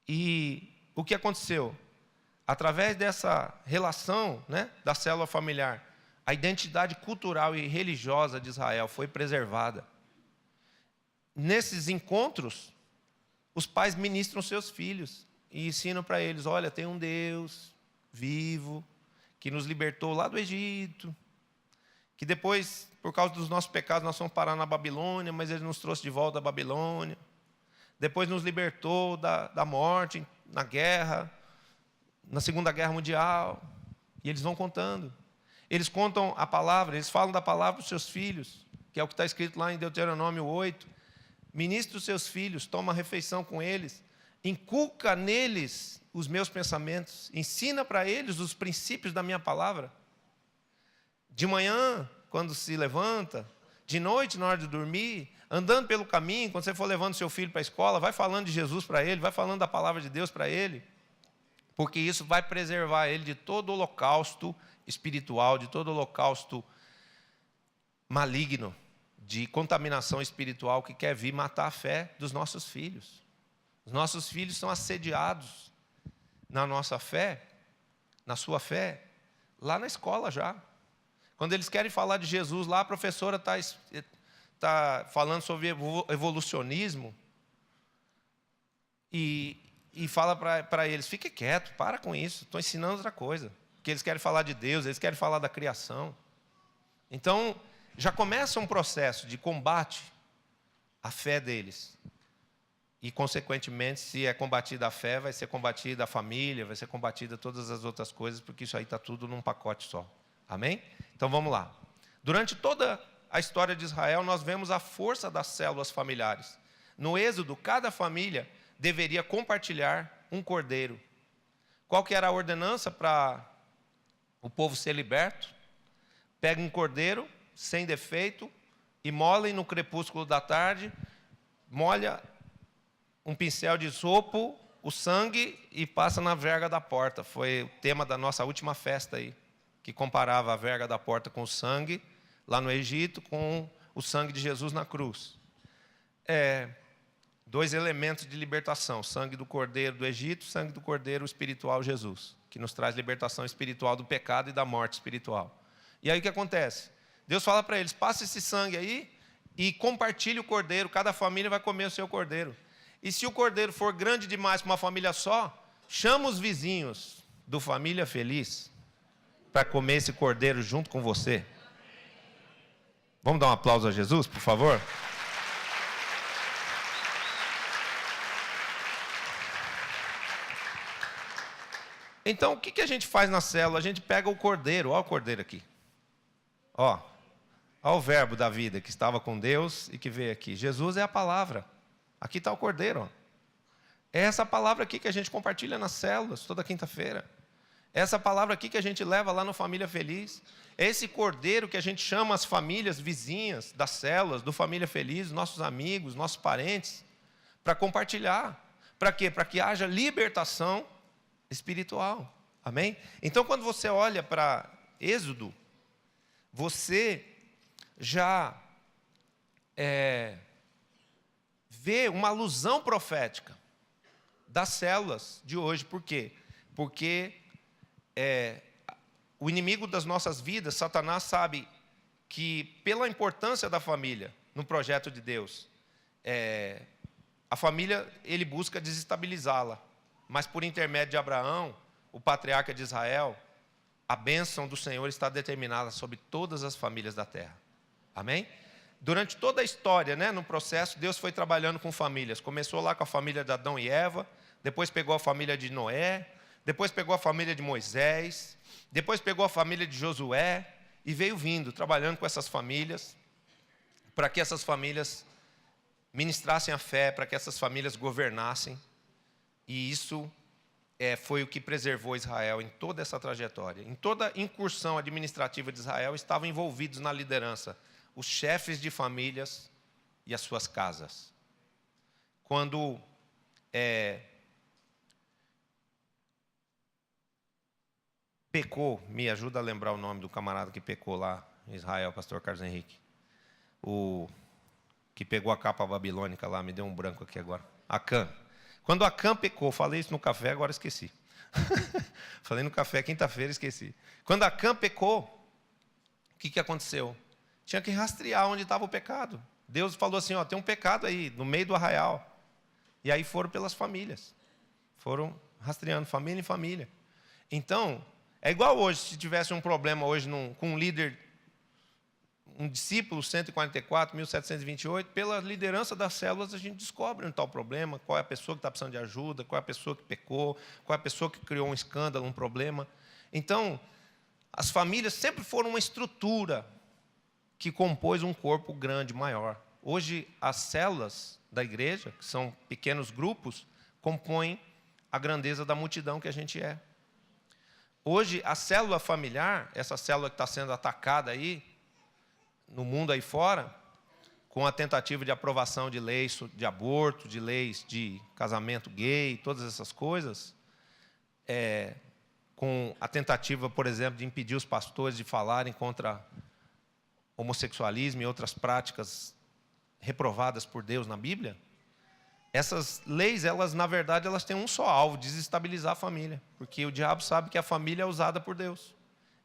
E o que aconteceu? Através dessa relação, né, da célula familiar, a identidade cultural e religiosa de Israel foi preservada. Nesses encontros, os pais ministram seus filhos e ensinam para eles: olha, tem um Deus vivo que nos libertou lá do Egito, que depois, por causa dos nossos pecados, nós fomos parar na Babilônia, mas Ele nos trouxe de volta da Babilônia. Depois nos libertou da morte na guerra, na Segunda Guerra Mundial. E eles vão contando. Eles contam a palavra, eles falam da palavra para os seus filhos, que é o que está escrito lá em Deuteronômio 8. Ministra os seus filhos, toma refeição com eles, inculca neles os meus pensamentos, ensina para eles os princípios da minha palavra. De manhã, quando se levanta, de noite, na hora de dormir, andando pelo caminho, quando você for levando seu filho para a escola, vai falando de Jesus para ele, vai falando da palavra de Deus para ele, porque isso vai preservar ele de todo holocausto espiritual, de todo holocausto maligno, de contaminação espiritual que quer vir matar a fé dos nossos filhos. Os nossos filhos são assediados na nossa fé, na sua fé, lá na escola já. Quando eles querem falar de Jesus lá, a professora está falando sobre evolucionismo e fala para eles: fique quieto, para com isso, estou ensinando outra coisa. Porque eles querem falar de Deus, eles querem falar da criação. Então, já começa um processo de combate à fé deles. E, consequentemente, se é combatida a fé, vai ser combatida a família, vai ser combatida todas as outras coisas, porque isso aí está tudo num pacote só. Amém? Então, vamos lá. Durante toda a história de Israel, nós vemos a força das células familiares. No Êxodo, cada família deveria compartilhar um cordeiro. Qual que era a ordenança para o povo ser liberto? Pega um cordeiro sem defeito, imolem no crepúsculo da tarde, molha um pincel de isopo, o sangue, e passa na verga da porta. Foi o tema da nossa última festa aí, que comparava a verga da porta com o sangue, lá no Egito, com o sangue de Jesus na cruz. Dois elementos de libertação: sangue do cordeiro do Egito, sangue do cordeiro espiritual Jesus, que nos traz libertação espiritual do pecado e da morte espiritual. E aí o que acontece? Deus fala para eles: passa esse sangue aí e compartilhe o cordeiro, cada família vai comer o seu cordeiro. E se o cordeiro for grande demais para uma família só, chama os vizinhos do Família Feliz para comer esse cordeiro junto com você. Vamos dar um aplauso a Jesus, por favor? Então, o que a gente faz na célula? A gente pega o cordeiro, olha o cordeiro aqui. Olha o verbo da vida que estava com Deus e que veio aqui. Jesus é a palavra. Aqui está o cordeiro. Ó. É essa palavra aqui que a gente compartilha nas células toda quinta-feira. É essa palavra aqui que a gente leva lá no Família Feliz. É esse cordeiro que a gente chama as famílias vizinhas das células, do Família Feliz, nossos amigos, nossos parentes, para compartilhar. Para quê? Para que haja libertação espiritual. Amém? Então, quando você olha para Êxodo, você já vê uma alusão profética das células de hoje. Por quê? Porque o inimigo das nossas vidas, Satanás, sabe que pela importância da família no projeto de Deus, a família, ele busca desestabilizá-la. Mas por intermédio de Abraão, o patriarca de Israel, a bênção do Senhor está determinada sobre todas as famílias da terra. Amém? Durante toda a história, né, no processo, Deus foi trabalhando com famílias. Começou lá com a família de Adão e Eva, depois pegou a família de Noé, depois pegou a família de Moisés, depois pegou a família de Josué, e veio vindo, trabalhando com essas famílias, para que essas famílias ministrassem a fé, para que essas famílias governassem. E isso foi o que preservou Israel em toda essa trajetória. Em toda incursão administrativa de Israel estavam envolvidos na liderança os chefes de famílias e as suas casas. Quando pecou, me ajuda a lembrar o nome do camarada que pecou lá em Israel, pastor Carlos Henrique. O que pegou a capa babilônica lá, me deu um branco aqui agora. Acã. Quando Acã pecou, falei isso no café, agora esqueci. Falei no café quinta-feira, esqueci. Quando Acã pecou, o que aconteceu? Tinha que rastrear onde estava o pecado. Deus falou assim, ó, tem um pecado aí, no meio do arraial. E aí foram pelas famílias. Foram rastreando, família em família. Então, é igual hoje, se tivesse um problema hoje com um líder, um discípulo 144, 1728, pela liderança das células a gente descobre onde está o problema, qual é a pessoa que está precisando de ajuda, qual é a pessoa que pecou, qual é a pessoa que criou um escândalo, um problema. Então, as famílias sempre foram uma estrutura que compôs um corpo grande, maior. Hoje, as células da igreja, que são pequenos grupos, compõem a grandeza da multidão que a gente é. Hoje, a célula familiar, essa célula que está sendo atacada aí, no mundo aí fora, com a tentativa de aprovação de leis de aborto, de leis de casamento gay, todas essas coisas, com a tentativa, por exemplo, de impedir os pastores de falarem contra homossexualismo e outras práticas reprovadas por Deus na Bíblia, essas leis, na verdade, elas têm um só alvo, desestabilizar a família. Porque o diabo sabe que a família é usada por Deus.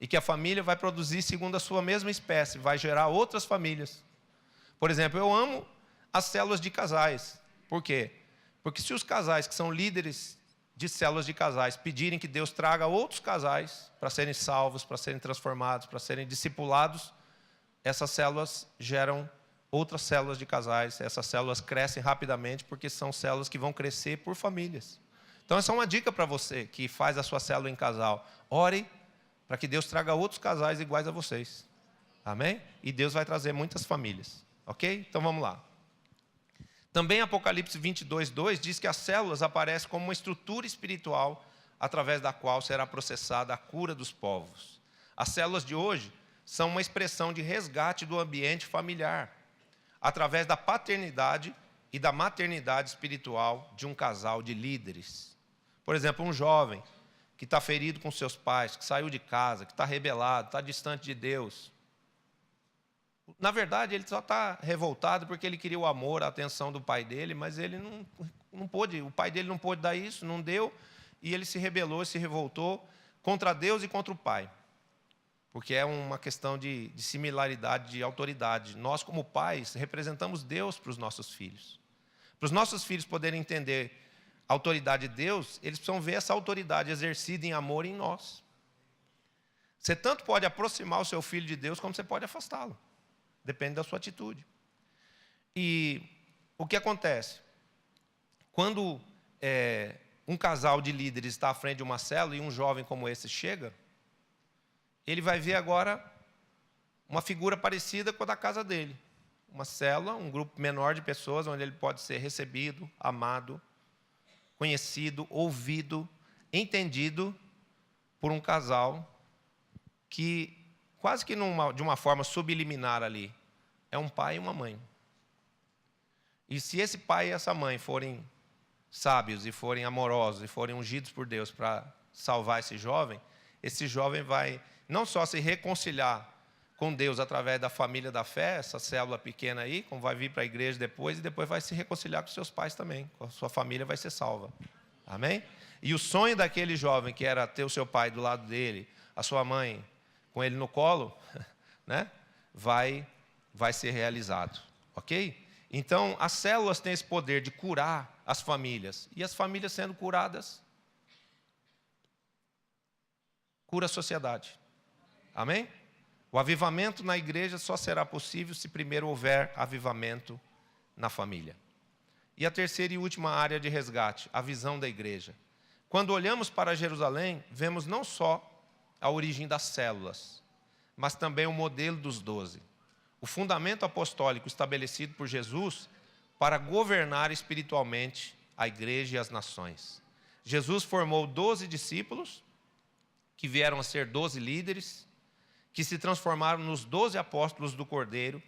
E que a família vai produzir segundo a sua mesma espécie, vai gerar outras famílias. Por exemplo, eu amo as células de casais. Por quê? Porque se os casais que são líderes de células de casais pedirem que Deus traga outros casais para serem salvos, para serem transformados, para serem discipulados, essas células geram outras células de casais. Essas células crescem rapidamente porque são células que vão crescer por famílias. Então, essa é uma dica para você que faz a sua célula em casal. Ore para que Deus traga outros casais iguais a vocês. Amém? E Deus vai trazer muitas famílias. Ok? Então, vamos lá. Também Apocalipse 22:2 diz que as células aparecem como uma estrutura espiritual através da qual será processada a cura dos povos. As células de hoje são uma expressão de resgate do ambiente familiar, através da paternidade e da maternidade espiritual de um casal de líderes. Por exemplo, um jovem que está ferido com seus pais, que saiu de casa, que está rebelado, está distante de Deus. Na verdade, ele só está revoltado porque ele queria o amor, a atenção do pai dele, mas ele não pôde, o pai dele não pôde dar isso, não deu, e ele se rebelou, se revoltou contra Deus e contra o pai. Porque é uma questão de similaridade, de autoridade. Nós, como pais, representamos Deus para os nossos filhos. Para os nossos filhos poderem entender a autoridade de Deus, eles precisam ver essa autoridade exercida em amor em nós. Você tanto pode aproximar o seu filho de Deus, como você pode afastá-lo. Depende da sua atitude. E o que acontece? Quando um casal de líderes está à frente de uma célula e um jovem como esse chega, ele vai ver agora uma figura parecida com a da casa dele. Uma célula, um grupo menor de pessoas, onde ele pode ser recebido, amado, conhecido, ouvido, entendido por um casal que, quase que de uma forma subliminar ali, é um pai e uma mãe. E se esse pai e essa mãe forem sábios e forem amorosos e forem ungidos por Deus para salvar esse jovem vai não só se reconciliar com Deus através da família da fé, essa célula pequena aí, como vai vir para a igreja depois, e depois vai se reconciliar com seus pais também, com a sua família vai ser salva. Amém? E o sonho daquele jovem, que era ter o seu pai do lado dele, a sua mãe com ele no colo, né, vai ser realizado. Ok? Então, as células têm esse poder de curar as famílias. E as famílias sendo curadas, cura a sociedade. Amém? O avivamento na igreja só será possível se primeiro houver avivamento na família. E a terceira e última área de resgate, a visão da igreja. Quando olhamos para Jerusalém, vemos não só a origem das células, mas também o modelo dos 12. o fundamento apostólico estabelecido por Jesus para governar espiritualmente a igreja e as nações. Jesus formou 12 discípulos, que vieram a ser 12 líderes, que se transformaram nos 12 apóstolos do Cordeiro,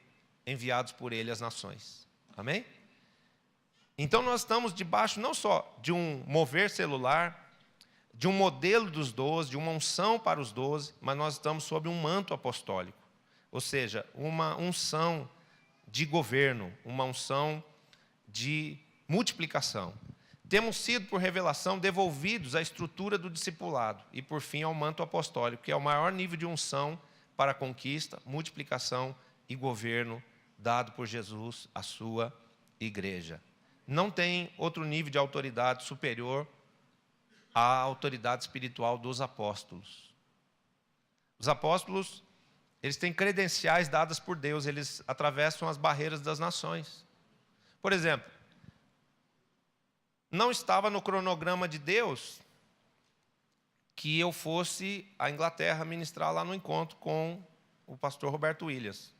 enviados por ele às nações. Amém? Então nós estamos debaixo não só de um mover celular, de um modelo dos 12, de uma unção para os 12, mas nós estamos sob um manto apostólico. Ou seja, uma unção de governo, uma unção de multiplicação. Temos sido, por revelação, devolvidos à estrutura do discipulado e, por fim, ao manto apostólico, que é o maior nível de unção para a conquista, multiplicação e governo dado por Jesus à sua igreja. Não tem outro nível de autoridade superior à autoridade espiritual dos apóstolos. Os apóstolos, eles têm credenciais dadas por Deus, eles atravessam as barreiras das nações. Por exemplo, não estava no cronograma de Deus que eu fosse à Inglaterra ministrar lá no encontro com o pastor Roberto Williams.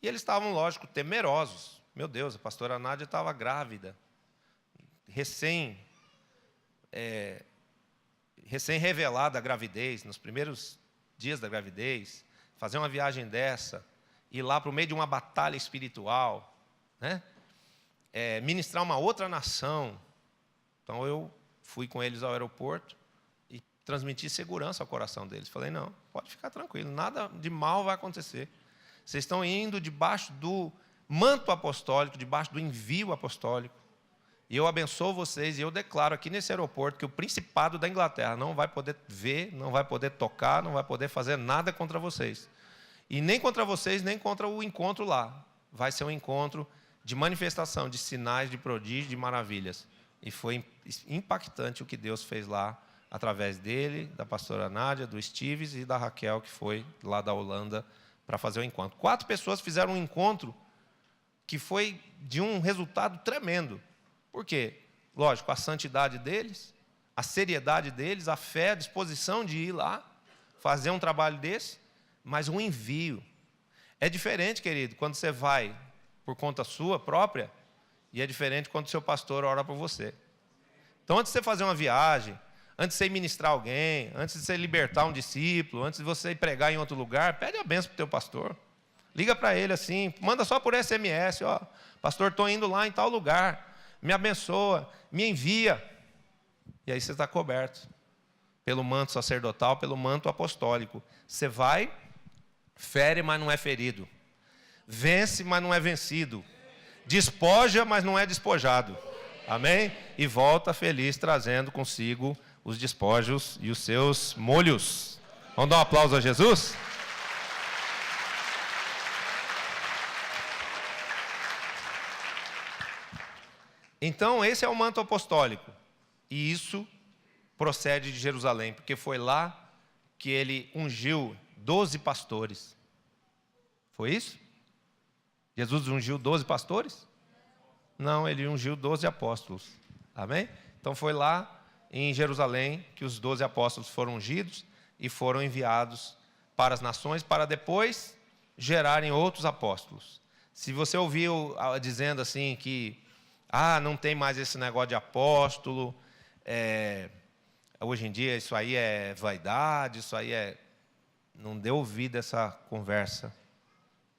E eles estavam, lógico, temerosos. Meu Deus, a pastora Nádia estava grávida, recém-revelada a gravidez, nos primeiros dias da gravidez, fazer uma viagem dessa, ir lá para o meio de uma batalha espiritual, né? Ministrar uma outra nação. Então eu fui com eles ao aeroporto e transmiti segurança ao coração deles. Falei, não, pode ficar tranquilo, nada de mal vai acontecer. Vocês estão indo debaixo do manto apostólico, debaixo do envio apostólico. E eu abençoo vocês e eu declaro aqui nesse aeroporto que o principado da Inglaterra não vai poder ver, não vai poder tocar, não vai poder fazer nada contra vocês. E nem contra vocês, nem contra o encontro lá. Vai ser um encontro de manifestação, de sinais, de prodígios, de maravilhas. E foi impactante o que Deus fez lá, através dele, da pastora Nádia, do Steves e da Raquel, que foi lá da Holanda, para fazer o encontro. 4 pessoas fizeram um encontro que foi de um resultado tremendo. Por quê? Lógico, a santidade deles, a seriedade deles, a fé, a disposição de ir lá, fazer um trabalho desse, mas um envio. É diferente, querido, quando você vai por conta sua própria, e é diferente quando o seu pastor ora por você. Então, antes de você fazer uma viagem, antes de você ir ministrar alguém, antes de você libertar um discípulo, antes de você ir pregar em outro lugar, pede a bênção para o teu pastor. Liga para ele assim, manda só por SMS, ó, pastor, estou indo lá em tal lugar, me abençoa, me envia. E aí você está coberto pelo manto sacerdotal, pelo manto apostólico. Você vai, fere, mas não é ferido. Vence, mas não é vencido. Despoja, mas não é despojado. Amém? E volta feliz, trazendo consigo os despojos e os seus molhos. Vamos dar um aplauso a Jesus? Então, esse é o manto apostólico. E isso procede de Jerusalém, porque foi lá que ele ungiu 12 pastores. Foi isso? Jesus ungiu 12 pastores? Não, ele ungiu 12 apóstolos. Amém? Então foi lá em Jerusalém que os 12 apóstolos foram ungidos e foram enviados para as nações para depois gerarem outros apóstolos. Se você ouviu dizendo assim que não tem mais esse negócio de apóstolo, hoje em dia isso aí é vaidade, isso aí é... Não dê ouvido a essa conversa,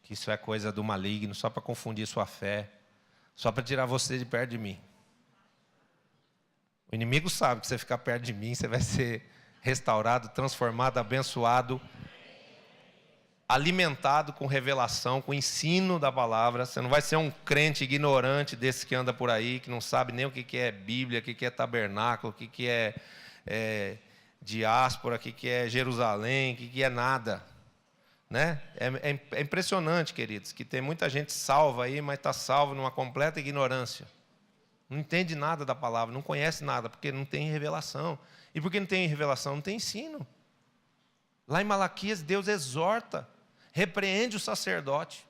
que isso é coisa do maligno, só para confundir sua fé, só para tirar você de perto de mim. O inimigo sabe que você ficar perto de mim, você vai ser restaurado, transformado, abençoado, alimentado com revelação, com ensino da palavra. Você não vai ser um crente ignorante desse que anda por aí, que não sabe nem o que é Bíblia, o que é tabernáculo, o que é diáspora, o que é Jerusalém, o que é nada. Né? É impressionante, queridos, que tem muita gente salva aí, mas está salvo numa completa ignorância. Não entende nada da palavra, não conhece nada, porque não tem revelação. E porque não tem revelação, não tem ensino. Lá em Malaquias, Deus exorta, repreende o sacerdote.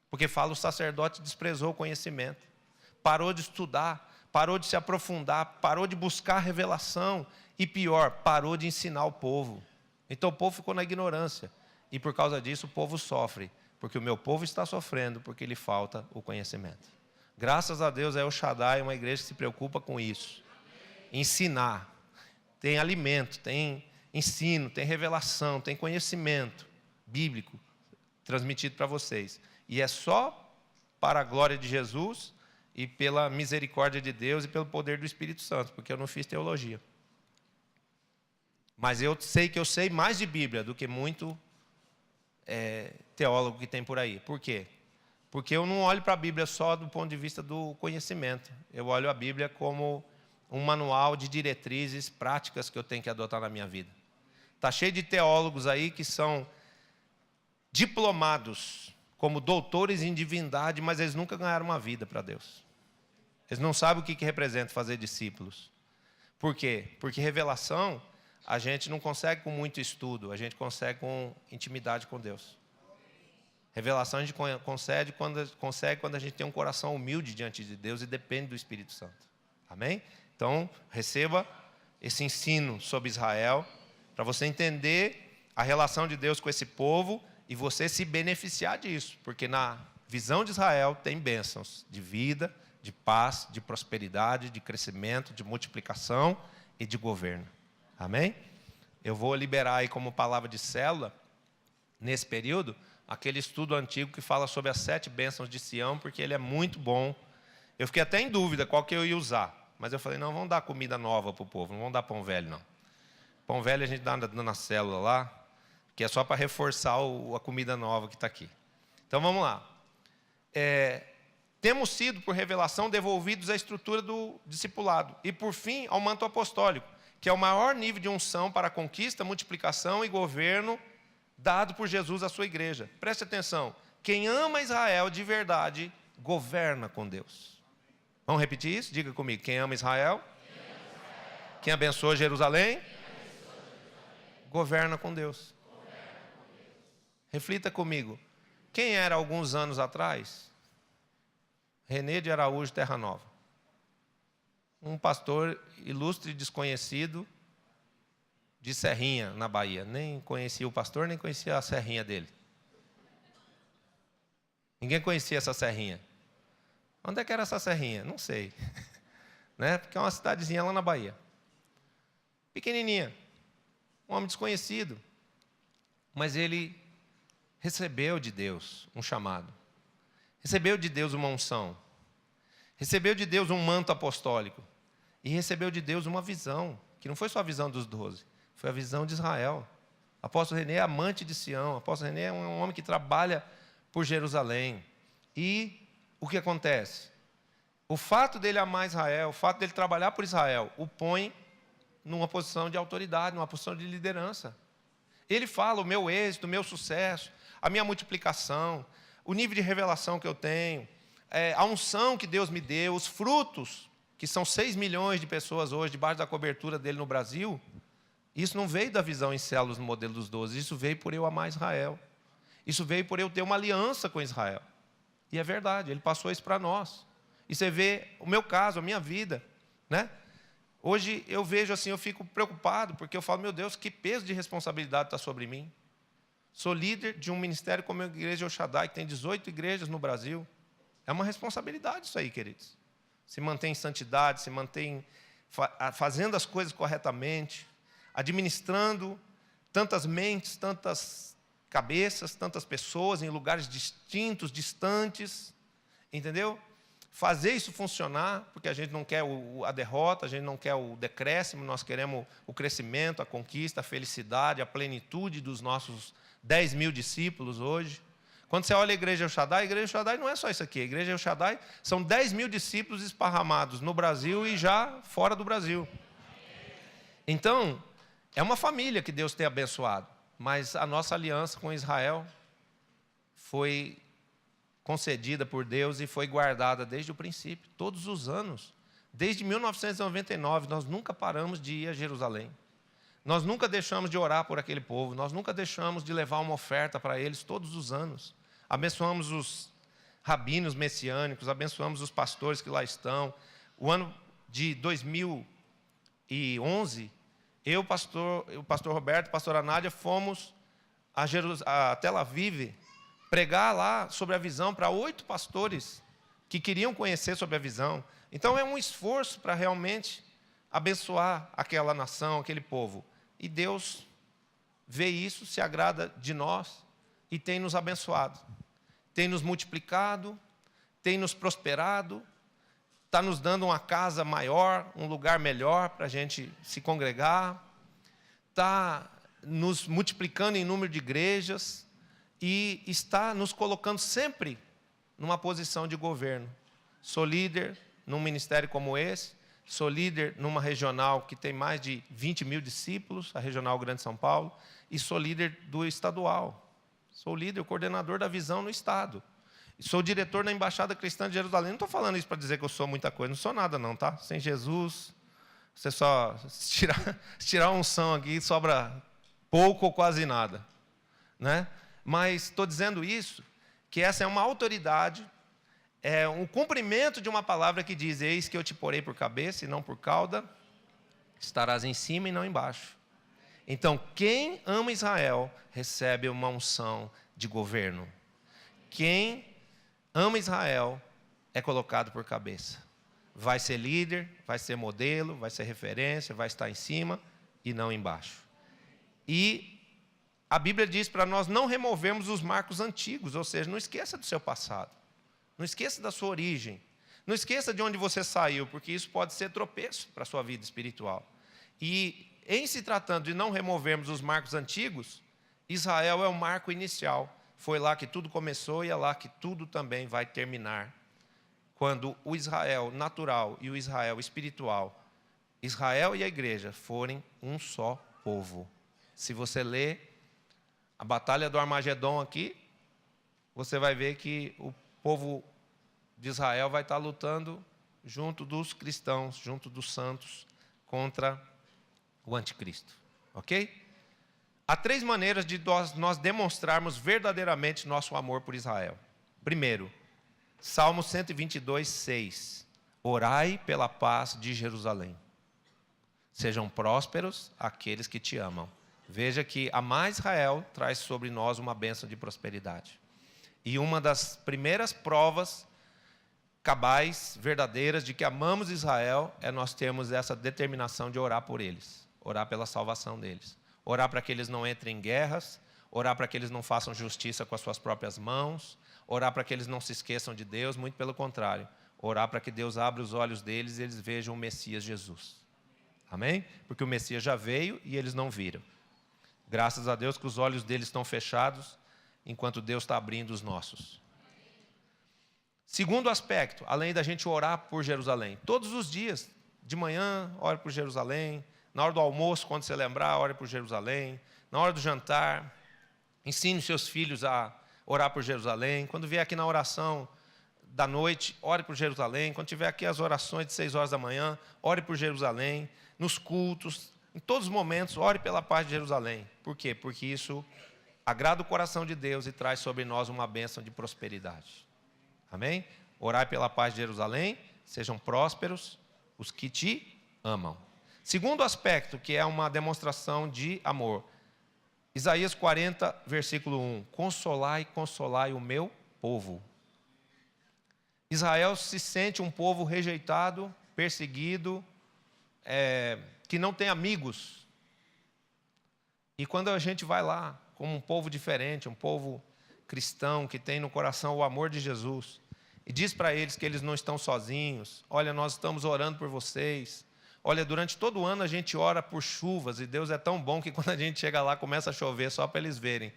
Porque fala, o sacerdote desprezou o conhecimento, parou de estudar, parou de se aprofundar, parou de buscar revelação e pior, parou de ensinar o povo. Então o povo ficou na ignorância. E por causa disso o povo sofre, porque o meu povo está sofrendo, porque lhe falta o conhecimento. Graças a Deus, El Shaddai é uma igreja que se preocupa com isso. Ensinar. Tem alimento, tem ensino, tem revelação, tem conhecimento bíblico transmitido para vocês. E é só para a glória de Jesus e pela misericórdia de Deus e pelo poder do Espírito Santo, porque eu não fiz teologia. Mas eu sei que eu sei mais de Bíblia do que muito teólogo que tem por aí. Por quê? Porque eu não olho para a Bíblia só do ponto de vista do conhecimento. Eu olho a Bíblia como um manual de diretrizes práticas que eu tenho que adotar na minha vida. Está cheio de teólogos aí que são diplomados como doutores em divindade, mas eles nunca ganharam uma vida para Deus. Eles não sabem o que representa fazer discípulos. Por quê? Porque revelação a gente não consegue com muito estudo, a gente consegue com intimidade com Deus. Revelação a gente consegue quando a gente tem um coração humilde diante de Deus e depende do Espírito Santo. Amém? Então, receba esse ensino sobre Israel, para você entender a relação de Deus com esse povo e você se beneficiar disso. Porque na visão de Israel tem bênçãos de vida, de paz, de prosperidade, de crescimento, de multiplicação e de governo. Amém? Eu vou liberar aí como palavra de célula, nesse período, aquele estudo antigo que fala sobre as 7 bênçãos de Sião, porque ele é muito bom. Eu fiquei até em dúvida qual que eu ia usar. Mas eu falei, não, vamos dar comida nova para o povo, não vamos dar pão velho, não. Pão velho a gente dá na célula lá, que é só para reforçar a comida nova que está aqui. Então, vamos lá. Temos sido, por revelação, devolvidos à estrutura do discipulado. E, por fim, ao manto apostólico, que é o maior nível de unção para a conquista, multiplicação e governo dado por Jesus à sua igreja. Preste atenção. Quem ama Israel de verdade, governa com Deus. Vamos repetir isso? Diga comigo. Quem ama Israel? Quem abençoa Jerusalém? Governa com Deus. Reflita comigo. Quem era alguns anos atrás? René de Araújo Terra Nova. Um pastor ilustre e desconhecido de Serrinha, na Bahia. Nem conhecia o pastor, nem conhecia a serrinha dele. Ninguém conhecia essa serrinha. Onde é que era essa serrinha? Não sei. Né? Porque é uma cidadezinha lá na Bahia. Pequenininha. Um homem desconhecido. Mas ele recebeu de Deus um chamado. Recebeu de Deus uma unção. Recebeu de Deus um manto apostólico. E recebeu de Deus uma visão, que não foi só a visão dos 12, foi a visão de Israel. O apóstolo René é amante de Sião. O apóstolo René é um homem que trabalha por Jerusalém. E o que acontece? O fato dele amar Israel, o fato dele trabalhar por Israel, o põe numa posição de autoridade, numa posição de liderança. Ele fala o meu êxito, o meu sucesso, a minha multiplicação, o nível de revelação que eu tenho, a unção que Deus me deu, os frutos, que são 6 milhões de pessoas hoje debaixo da cobertura dele no Brasil. Isso não veio da visão em células no modelo dos 12, isso veio por eu amar Israel. Isso veio por eu ter uma aliança com Israel. E é verdade, ele passou isso para nós. E você vê o meu caso, a minha vida, né? Hoje eu vejo assim, eu fico preocupado, porque eu falo, meu Deus, que peso de responsabilidade está sobre mim. Sou líder de um ministério como a Igreja El Shaddai, que tem 18 igrejas no Brasil. É uma responsabilidade isso aí, queridos. Se mantém em santidade, se mantém fazendo as coisas corretamente, administrando tantas mentes, tantas cabeças, tantas pessoas em lugares distintos, distantes, entendeu? Fazer isso funcionar, porque a gente não quer a derrota, a gente não quer o decréscimo, nós queremos o crescimento, a conquista, a felicidade, a plenitude dos nossos 10 mil discípulos hoje. Quando você olha a Igreja El Shaddai não é só isso aqui. A Igreja El Shaddai são 10 mil discípulos esparramados no Brasil e já fora do Brasil. Então, é uma família que Deus tem abençoado. Mas a nossa aliança com Israel foi concedida por Deus e foi guardada desde o princípio, todos os anos. Desde 1999, nós nunca paramos de ir a Jerusalém. Nós nunca deixamos de orar por aquele povo, nós nunca deixamos de levar uma oferta para eles todos os anos. Abençoamos os rabinos messiânicos, abençoamos os pastores que lá estão. O ano de 2011, eu, o pastor Roberto, a pastora Nádia, fomos a Tel Aviv pregar lá sobre a visão para 8 pastores que queriam conhecer sobre a visão. Então é um esforço para realmente abençoar aquela nação, aquele povo. E Deus vê isso, se agrada de nós e tem nos abençoado. Tem nos multiplicado, tem nos prosperado, está nos dando uma casa maior, um lugar melhor para a gente se congregar, está nos multiplicando em número de igrejas e está nos colocando sempre numa posição de governo. Sou líder num ministério como esse, sou líder numa regional que tem mais de 20 mil discípulos, a Regional Grande São Paulo, e sou líder do estadual. Sou líder, coordenador da visão no estado. Sou diretor da Embaixada Cristã de Jerusalém. Não estou falando isso para dizer que eu sou muita coisa, não sou nada não, tá? Sem Jesus, você só tirar a unção aqui, sobra pouco ou quase nada, né? Mas estou dizendo isso, que essa é uma autoridade, é um cumprimento de uma palavra que diz: eis que eu te porei por cabeça e não por cauda, estarás em cima e não embaixo. Então, quem ama Israel recebe uma unção de governo. Quem ama Israel é colocado por cabeça. Vai ser líder, vai ser modelo, vai ser referência, vai estar em cima e não embaixo. E a Bíblia diz para nós não removermos os marcos antigos, ou seja, não esqueça do seu passado. Não esqueça da sua origem. Não esqueça de onde você saiu, porque isso pode ser tropeço para a sua vida espiritual. E em se tratando de não removermos os marcos antigos, Israel é o marco inicial. Foi lá que tudo começou e é lá que tudo também vai terminar. Quando o Israel natural e o Israel espiritual, Israel e a igreja, forem um só povo. Se você ler a Batalha do Armagedon aqui, você vai ver que o povo de Israel vai estar lutando junto dos cristãos, junto dos santos, contra o anticristo. Ok? Há 3 maneiras de nós demonstrarmos verdadeiramente nosso amor por Israel. Primeiro, Salmo 122, 6. Orai pela paz de Jerusalém. Sejam prósperos aqueles que te amam. Veja que amar Israel traz sobre nós uma bênção de prosperidade. E uma das primeiras provas cabais, verdadeiras, de que amamos Israel, é nós termos essa determinação de orar por eles. Orar pela salvação deles. Orar para que eles não entrem em guerras, orar para que eles não façam justiça com as suas próprias mãos, orar para que eles não se esqueçam de Deus, muito pelo contrário. Orar para que Deus abra os olhos deles e eles vejam o Messias Jesus. Amém? Porque o Messias já veio e eles não viram. Graças a Deus que os olhos deles estão fechados, enquanto Deus está abrindo os nossos. Segundo aspecto, além da gente orar por Jerusalém, todos os dias, de manhã, ore por Jerusalém, na hora do almoço, quando você lembrar, ore por Jerusalém, na hora do jantar, ensine os seus filhos a orar por Jerusalém, quando vier aqui na oração da noite, ore por Jerusalém, quando tiver aqui as orações de 6 horas da manhã, ore por Jerusalém, nos cultos, em todos os momentos, ore pela paz de Jerusalém. Por quê? Porque isso agrada o coração de Deus e traz sobre nós uma bênção de prosperidade. Amém? Orai pela paz de Jerusalém, sejam prósperos os que te amam. Segundo aspecto, que é uma demonstração de amor. Isaías 40, versículo 1. Consolai, consolai o meu povo. Israel se sente um povo rejeitado, perseguido, que não tem amigos. E quando a gente vai lá, como um povo diferente, um povo cristão, que tem no coração o amor de Jesus, e diz para eles que eles não estão sozinhos, olha, nós estamos orando por vocês. Olha, durante todo o ano a gente ora por chuvas, e Deus é tão bom que quando a gente chega lá, começa a chover, só para eles verem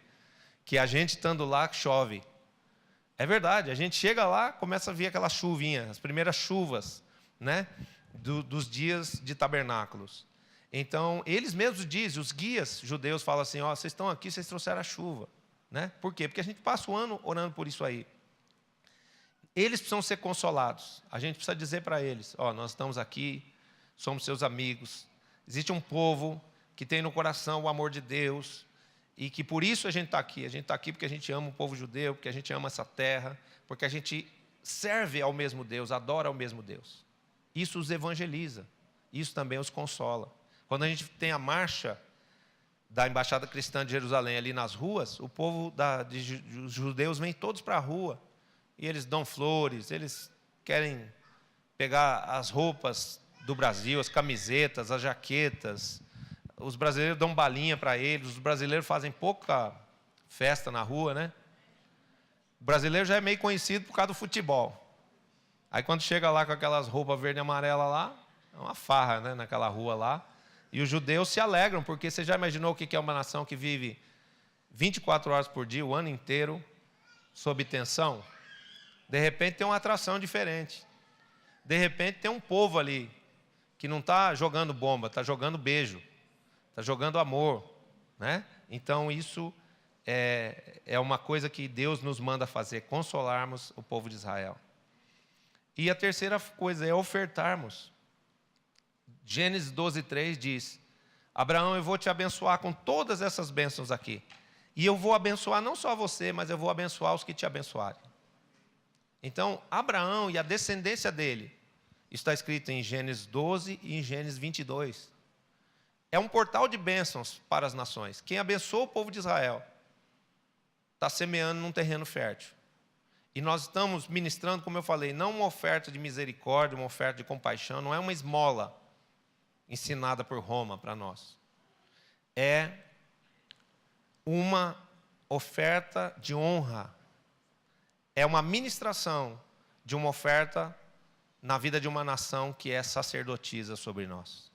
que a gente estando lá, chove. É verdade, a gente chega lá, começa a vir aquela chuvinha, as primeiras chuvas, né, dos dias de tabernáculos. Então, eles mesmos dizem, os guias judeus falam assim, ó, vocês estão aqui, vocês trouxeram a chuva. Né? Por quê? Porque a gente passa o ano orando por isso aí. Eles precisam ser consolados. A gente precisa dizer para eles, ó, nós estamos aqui, somos seus amigos. Existe um povo que tem no coração o amor de Deus e que por isso a gente está aqui. A gente está aqui porque a gente ama o povo judeu, porque a gente ama essa terra, porque a gente serve ao mesmo Deus, adora ao mesmo Deus. Isso os evangeliza, isso também os consola. Quando a gente tem a marcha da Embaixada Cristã de Jerusalém, ali nas ruas, o povo os judeus vêm todos para a rua, e eles dão flores, eles querem pegar as roupas do Brasil, as camisetas, as jaquetas. Os brasileiros dão balinha para eles, os brasileiros fazem pouca festa na rua, né? O brasileiro já é meio conhecido por causa do futebol. Aí quando chega lá com aquelas roupas verde e amarela lá, é uma farra, né, naquela rua lá. E os judeus se alegram, porque você já imaginou o que é uma nação que vive 24 horas por dia, o ano inteiro, sob tensão? De repente tem uma atração diferente. De repente tem um povo ali, que não está jogando bomba, está jogando beijo, está jogando amor, né? Então isso é uma coisa que Deus nos manda fazer, consolarmos o povo de Israel. E a terceira coisa é ofertarmos. Gênesis 12:3 diz: Abraão, eu vou te abençoar com todas essas bênçãos aqui. E eu vou abençoar não só você, mas eu vou abençoar os que te abençoarem. Então, Abraão e a descendência dele, isso está escrito em Gênesis 12 e em Gênesis 22. É um portal de bênçãos para as nações. Quem abençoa o povo de Israel está semeando num terreno fértil. E nós estamos ministrando, como eu falei, não uma oferta de misericórdia, uma oferta de compaixão, não é uma esmola ensinada por Roma para nós. É uma oferta de honra. É uma ministração de uma oferta na vida de uma nação que é sacerdotisa sobre nós.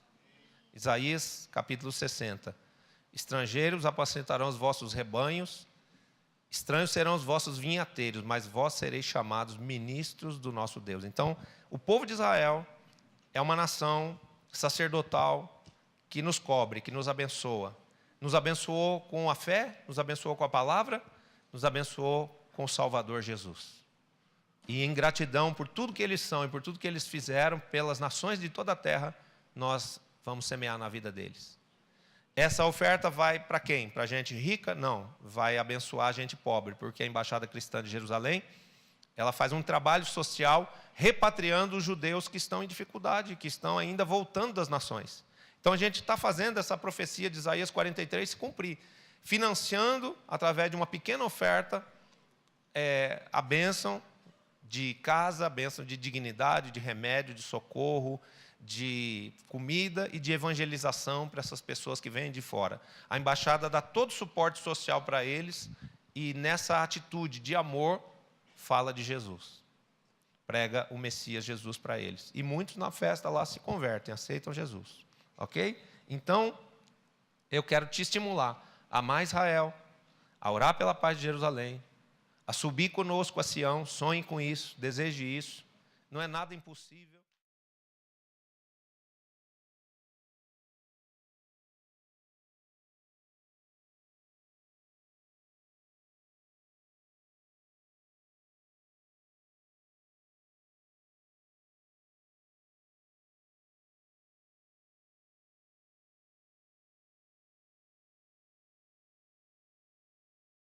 Isaías, capítulo 60. Estrangeiros apacentarão os vossos rebanhos, estranhos serão os vossos vinhateiros, mas vós sereis chamados ministros do nosso Deus. Então, o povo de Israel é uma nação sacerdotal que nos cobre, que nos abençoa. Nos abençoou com a fé, nos abençoou com a palavra, nos abençoou com o Salvador Jesus. E em gratidão por tudo que eles são e por tudo que eles fizeram pelas nações de toda a terra, nós vamos semear na vida deles. Essa oferta vai para quem? Para gente rica? Não, vai abençoar a gente pobre, porque a Embaixada Cristã de Jerusalém, ela faz um trabalho social repatriando os judeus que estão em dificuldade, que estão ainda voltando das nações. Então a gente está fazendo essa profecia de Isaías 43 se cumprir, financiando, através de uma pequena oferta, a bênção de casa, a bênção de dignidade, de remédio, de socorro, de comida e de evangelização para essas pessoas que vêm de fora. A embaixada dá todo o suporte social para eles e nessa atitude de amor fala de Jesus. Prega o Messias Jesus para eles. E muitos na festa lá se convertem, aceitam Jesus. Ok? Então, eu quero te estimular a amar Israel, a orar pela paz de Jerusalém, a subir conosco a Sião, sonhe com isso, deseje isso. Não é nada impossível.